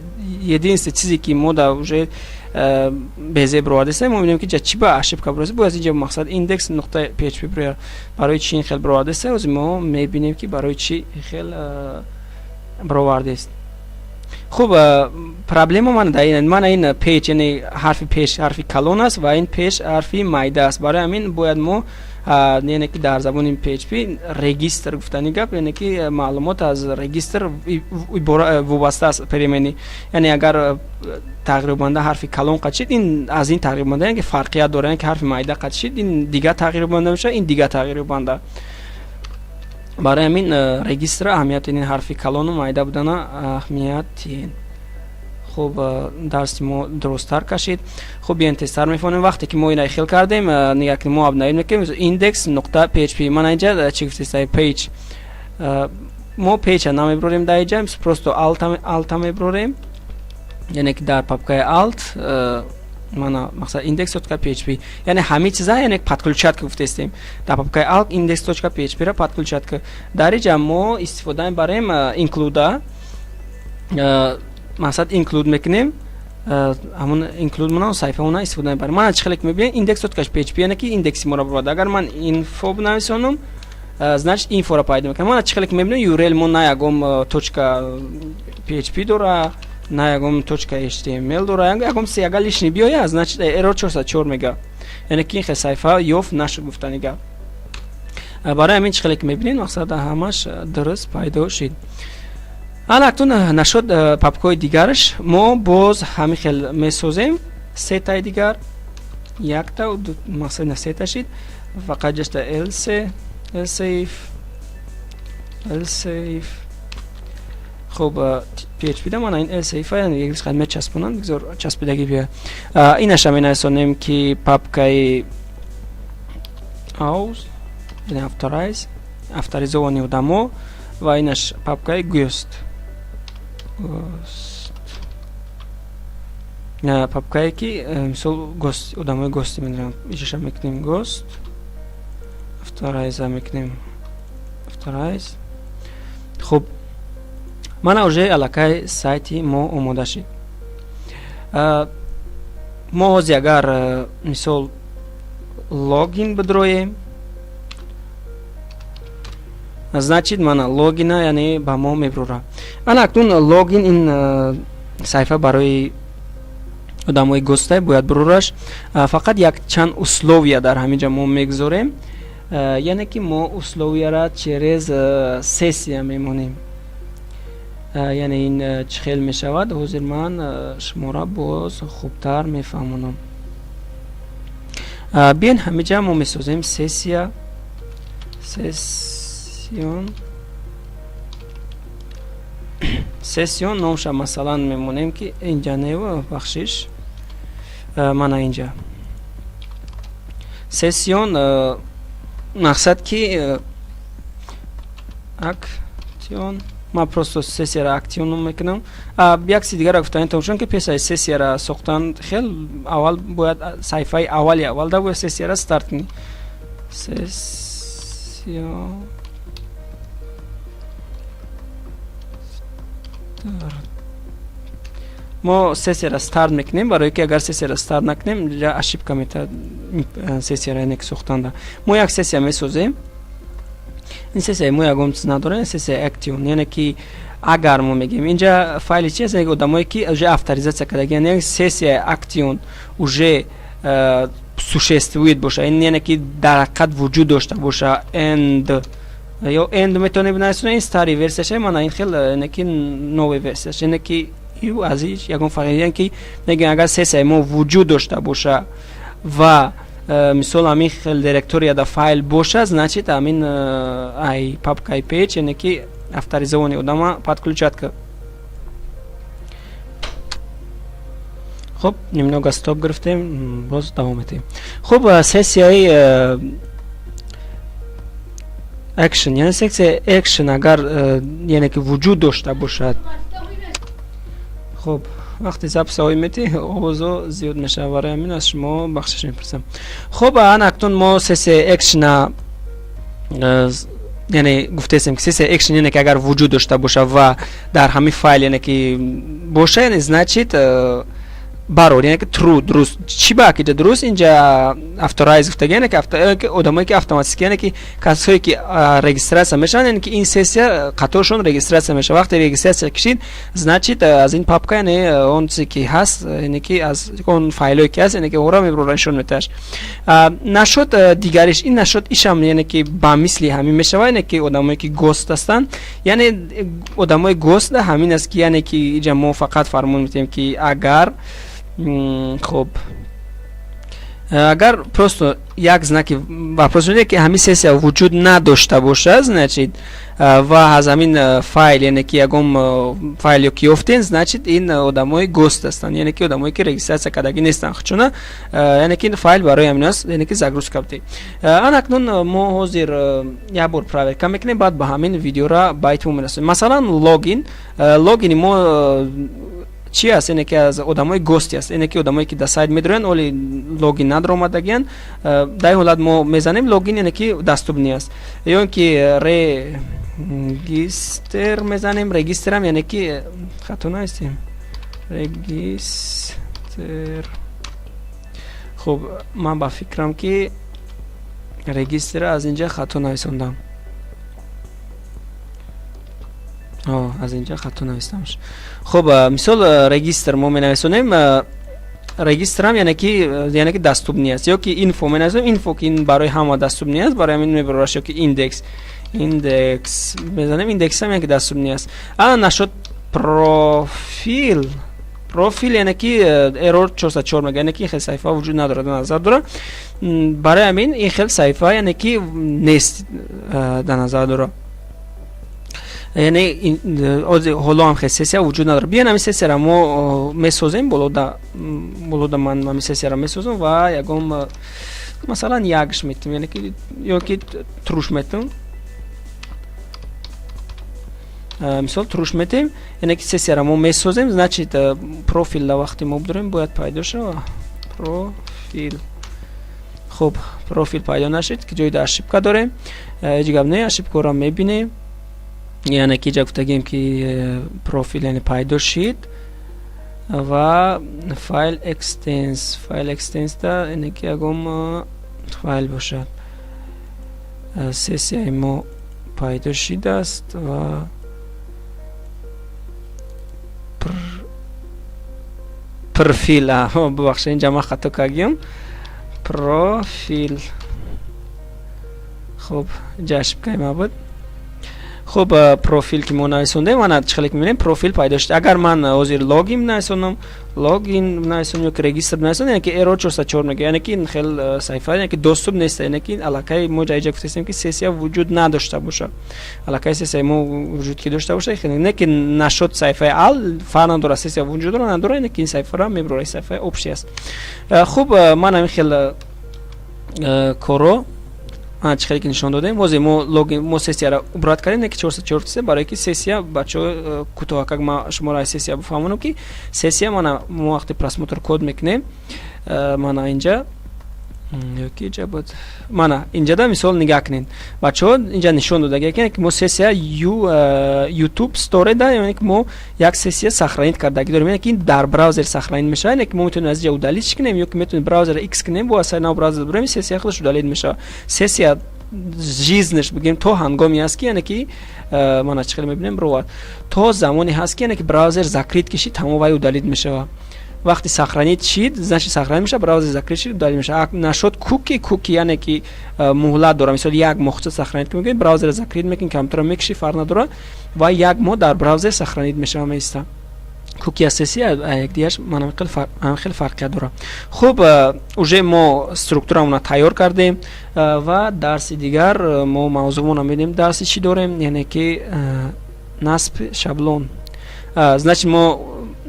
یه دینست چیزی که ما در اونجا بهزه برواده است ما می‌بینیم که چی با اشیب کابروزی باز اینجا مقصد ایندکس نقطه PHP برای چی خیلی برواده است و ما می‌بینیم که برای چی خیلی برواده است خوب پرابلم من این پیج یعنی حرف پیج حرف کلون است و این پیج حرف مایده است برای همین باید ما یعنی که در زبان PHP رجیستر گفتنی گپ، یعنی که معلومات از رجیستر وابسته است پریمنی. یعنی اگر تغییر بنده حرف کلان قد شد، این از این تغییر بنده که فرقیت داره که حرف مایده قد شد، این دیگه تغییر بنده میشه، این دیگه تغییر بنده. برای همین رجیستر اهمیت این حرف کلان و مایده بودن اهمیت این. خب درس ما درست‌تر کشید. خب بیاین تستر می‌کنیم. وقتی که ما این ایخیل کردیم نگاه کنیم ما ابنایی می‌کنیم index.php. من اینجا چی گفتم پیج، ما پیج نام می‌بریم در اینجا پروستو alt می‌بریم، یعنی که در پاپکای alt من مثلا index.php یعنی همه چیزا یعنی подключать گفتیم در پاپکای alt index.php را подключать که در اینجا ما استفاده می‌بریم include مثلا include میکنیم، همون include منو صفحه اون استفاده می‌بریم. من چه خلق می‌بینم index.php یعنی که ایندکس ما رو برد. اگر من info بنویسونم значит info را پیدا می‌کنم. من چه خلق می‌بینم url مون نایگم .php داره، نایگم .html داره، یگم سیاگا لیشنی بیاید значит error 404 میگه، یعنی که این صفحه یوف نشد گفتنیگه. برای همین چه خلق می‌بینین مقصد همش درست پیدا شد. حالا اکنون نشد پاپکای دیگرش ما باز همین خیل میسازیم سه تای دیگر، یک تا و مثلا سه تا شد فقط جست else خب PHP ده من این else یعنی یک خدمه چسبونن بگذار چسبیدگی بیا. اینش هم اینسانیم که پاپکای aus یعنی افتاریزوانی ودامو و اینش پاپکای گوست نه پاپکایی که مثل گوست ادامه گوستی میدونم ایشش هم میکنیم گوست افترایز هم میکنیم افترایز. خب من اوجه علاقه سایتی ما آماده شد. ما هزی اگر مثل لوگین بدرویم значит من لوگین یعنی با ما میبره. انا اکنون لوگین این صفحه برای آدمای گسته باید برورش. فقط یک چند условия در همینجا ما میگذاریم، یعنی که ما условия را через سسیا میمونیم، یعنی این چخیل میشود حضور من شما را باز خوبتر میفهمونم. بیاین همینجا ما میسازیم سسیون سسیون نامش مثلا میمونیم که اینجا نیو بخشش من اینجا سسیون مقصد که اکتیون ما پروستو سسیا را اکتیون میکنم. یک سی دیگر گفتن چون که پیسای سسیا را ساختن خیلی اول باید صفحه اول دا باید سسیا را استارت کنی. سسیون ما سسیا را استارت میکنیم، برای که اگر سسیا را استارت نکنیم جا اشیب کمیتا سسیا را نک ساختن دا. ما یک سسیا میسازیم، این سسیا ما یکم چیز نداره، این سسیا اکتیون یعنی که اگر ما میگیم اینجا فایل چی است که آدمایی که اوجه авторизация کرده یعنی سسیا اکتیون اوجه سوشستوید باشه، این یعنی که در حقیقت وجود داشته باشه. اند یا اند میتونه بنویسونه این استاری ورسیش من این خیلی یعنی که نوی ورسیش یعنی که یو ازش یکم فرقی یعنی که میگن اگر سسیا ما وجود داشته باشه و مثال همین خیلی دیرکتوری یا فایل باشه значит همین ای پاپکای پیج یعنی که авторизованный آدم подключать که. خب немного استاپ گرفتیم باز دوام میدیم. خب سسیای اکشن یعنی سکسیای اکشن اگر یعنی که وجود داشته باشد. خب وقتی زب سوی میتی آوازو زیاد میشه برای همین از شما بخشش میپرسم. خب الان اکنون ما سسیای اکشن یعنی گفتیم که سسیای اکشن یعنی که اگر وجود داشته باشه و در همین فایل یعنی که باشه یعنی значит барор, яъне ки true дуруст. Чӣ ба ки дуруст инҷа авторайз гуфтага, яъне ки одамое ки автоматики, яъне ки касое ки регистратсия мешаванд, яъне ки ин сессия қаторшон регистратсия мешавад. Вақте регистратсия кишид, значит аз ин папка, яъне он чизе ки ҳаст, яъне ки аз он файлое ки ҳаст, яъне ки онро мебро нишон метаҳаш. Нашод дигариш, ин нашод ишам яъне ки ба мисли ҳамин мешавад, яъне ки одамое ки гост ҳастанд, яъне одамои гост ҳамин аст ки яъне ки инҷа мо фақат фармон метем ки агар хуб агар просто як знаки вопрос ки ҳамин сессия вуҷуд надошта бошад, значит ва аз ҳамин файл, яъне ки ягон файло ки ёфтен, значит ин одамои гост ҳастанд, яъне ки одамое ки регистратсия кардаги нестанд. чуна яъне ки файл барои ҳамин аст, яъне ки загрузка бутед. анакнун мо ҳозир як бор проверка мекунем, баъд ба ҳамин видеора ба итмом мерасонем. масалан логини мо چی است؟ اینه که از آدمای گوستی است، اینه که آدمایی که در سایت میدارن ولی لوگین ندارن، در حالت ما میزنیم لوگین، اینه که دستوب نیست. یا اینکه رجیستر میزنیم، رجیستر هم یعنی که خطا نیستیم، رجیستر. خب من با فکرم که رجیستر از اینجا خطا نیستم. از اینجا خطا نوشتمش. خب مثال رجیستر ما می‌نویسیم، رجیستر هم یعنی که دستوب نیست، یا که اینفو می‌نویسیم، اینفو که این برای همه دستوب نیست، برای همین می‌برش که ایندکس بزنیم، ایندکس هم یعنی که دستوب نیست. الان نشد پروفیل یعنی که ارور 404 میگه، یعنی که خیلی صفحه وجود نداره، در نظر داره. برای همین این خیلی صفحه یعنی که نیست در نظر داره. یعنی حالا هم خیلی سسیا وجود نداره. بیان همین سسیا را ما میسازیم، بلودا من همین سسیا را میسازم و یکم مثلا یکش میتیم، یعنی که یا که تروش میتیم، مثال تروش میتیم، یعنی که سسیا را ما میسازیم. значит پروفیل لا وقتی ما بداریم باید پیدا شه پروفیل. خب پروفیل پیدا نشد که جای اشیبکا داریم، جگب نه اشیبکا را میبینیم، یعنی که جا گفتگیم که پروفیل یعنی پیدا شد و فایل اکستنس دا یعنی که اگم فایل باشد. سسیا ما پیدا شد است و پروفیل ببخشید اینجا ما خطا کردیم، پروفیل. خب جشب کنیم بود. خب پروفیل که ما نویسوندیم، من چخلک می‌بینیم پروفیل پیدا شد. اگر من حاضر لاگین نویسونم، یا که رجیستر نویسونم، یعنی که ارور 404 میگه، یعنی که این خیلی صفحه یعنی که دستوب نیست، یعنی که علاقه ما جای گفتیم که سسیا وجود نداشته باشه. علاقه سسیا ما وجود که داشته باشه، خیلی نه که نشد صفحه ال فعلا داره سسیا وجود داره نداره، یعنی که این صفحه را میبره صفحه اوپشی است. خب من همین خیلی کارو چخیلی که نشان دادیم، واسه ما سسیا را عبارت کردیم، نه که 404 برای که سسیا بچه کوتاه که ما شما را سسیا بفهمونم که سسیا ما وقتی پراسموتر کد میکنیم، من اینجا یکی جا بود، من اینجا دا مثال نگاه کنین بچه ها اینجا نشان داده که ما سسیا یوتیوب ستوری دا، یعنی که ما یک سسیا سخرانیت کردگی داریم، یعنی که این در براوزر سخرانیت میشه، یعنی که ما میتونیم از اینجا دلیلش کنیم، یا که میتونیم براوزر ایکس کنیم با اصلا براوزر بریم سسیا خودش دلیل میشه. سسیا جیزنش بگیم تو هنگامی هست که یعنی که من چخیل میبینیم روات تو زمانی هست که یعنی که براوزر زکریت کشید تمام وای دلیل میشه. وقتی سخرانیت شید значит سخرانی میشه، براوزر زکریت شید دلیل میشه. نشد کوکی یعنی که مهلت داره، مثلا یک مختص سخرانیت میکنید براوزر زکریت میکنید کامپیوتر میکشی فرق نداره و یک ماه در براوزر سخرانیت میشه. همیسته کوکی اساسی یک دیگه‌اش من خیلی فرق داره. خب اوجه ما استراکتورمون تیار کردیم و درس دیگر ما موضوعمون می‌بینیم. درسی چی داریم؟ یعنی که نصب شابلون. значит ما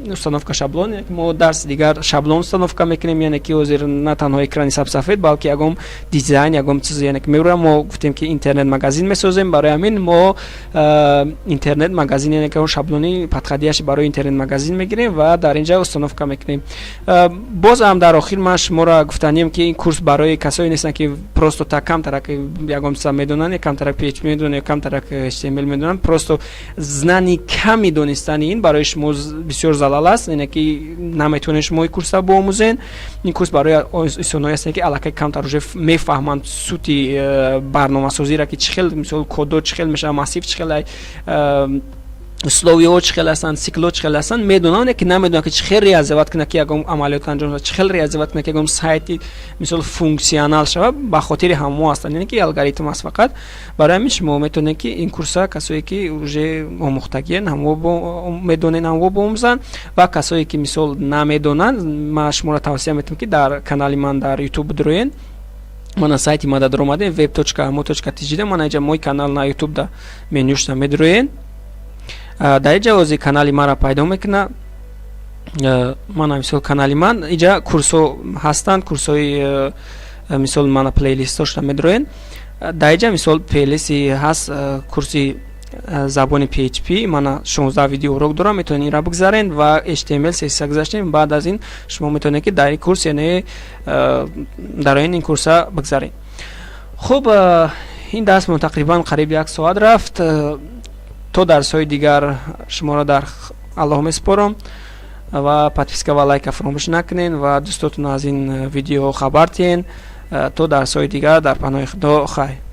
установка шаблон, як мо дарс дигар шаблон установка мекунем, яъне ки ҳозир на танҳо экрани сабсафед балки ягон дизайн ягон чиз, яъне ки мебурам мо гуфтем ки интернет магазин месозем, барои ҳамин мо интернет магазин яъне ки он шаблони падқадияш барои интернет магазин мегирем ва дар инҷа установка мекунем. боз ҳам дар охир ман шуморо гуфтанем ки ин курс барои касое нестанд ки просто так камтарак ягон чиза медонанд, камтарак PHP медонанд, камтарак HTML медонанд, просто знани ками донистани ин барои шумо бисёр залал اول است، اینه که نمیتونین شما این کورس بیاموزین. این کورس برای انسانایی است که الکی کم تر میفهمند صوتی برنامه سازی را که چخیل مثلا کد چخیل میشه، ماسیف چخیل، اسلوی چخیل هستن، سیکلو چخیل هستن، میدونن که نمیدونن که چخیل ریاضیات کنه که اگم عملیات انجام بده، چخیل ریاضیات کنه که اگم سایتی مثلا فونکسیونال شوه، به خاطر همو هستن. یعنی که الگوریتم است فقط. برای همین شما میتونید که این کورس ها کسایی که اوجه آموختگین همو میدونن همو بیاموزن و کسایی که مثلا نمیدونن ما شما را توصیه میکنم که در کانال من در یوتیوب دروین. من سایتی ما در اومده web.amo.tj من اینجا موی کانال نا یوتیوب دا منیوش میدروین. در اینجا وزی کانالی ما را پیدا میکنه. من مثلا کانالی من اینجا کورسو هستند، کورسوی مثلا من پلیلیست داشت میدروین. در اینجا مثلا پلیلیستی هست کورسی زبان PHP، من 16 ویدیو رو دارم، میتونید این را بگذارین و HTML CSS گذاشتین. بعد از این شما میتونید که در این کورس یعنی در این کورس بگذارین. خب این درس من تقریبا قریب 1 ساعت رفت. تو درس های دیگر شما را در الله میسپارم و پادپیسکا و لایک فراموش نکنین و دوستاتون از این ویدیو خبر دین. تو درس های دیگر در پناه خدا خیر.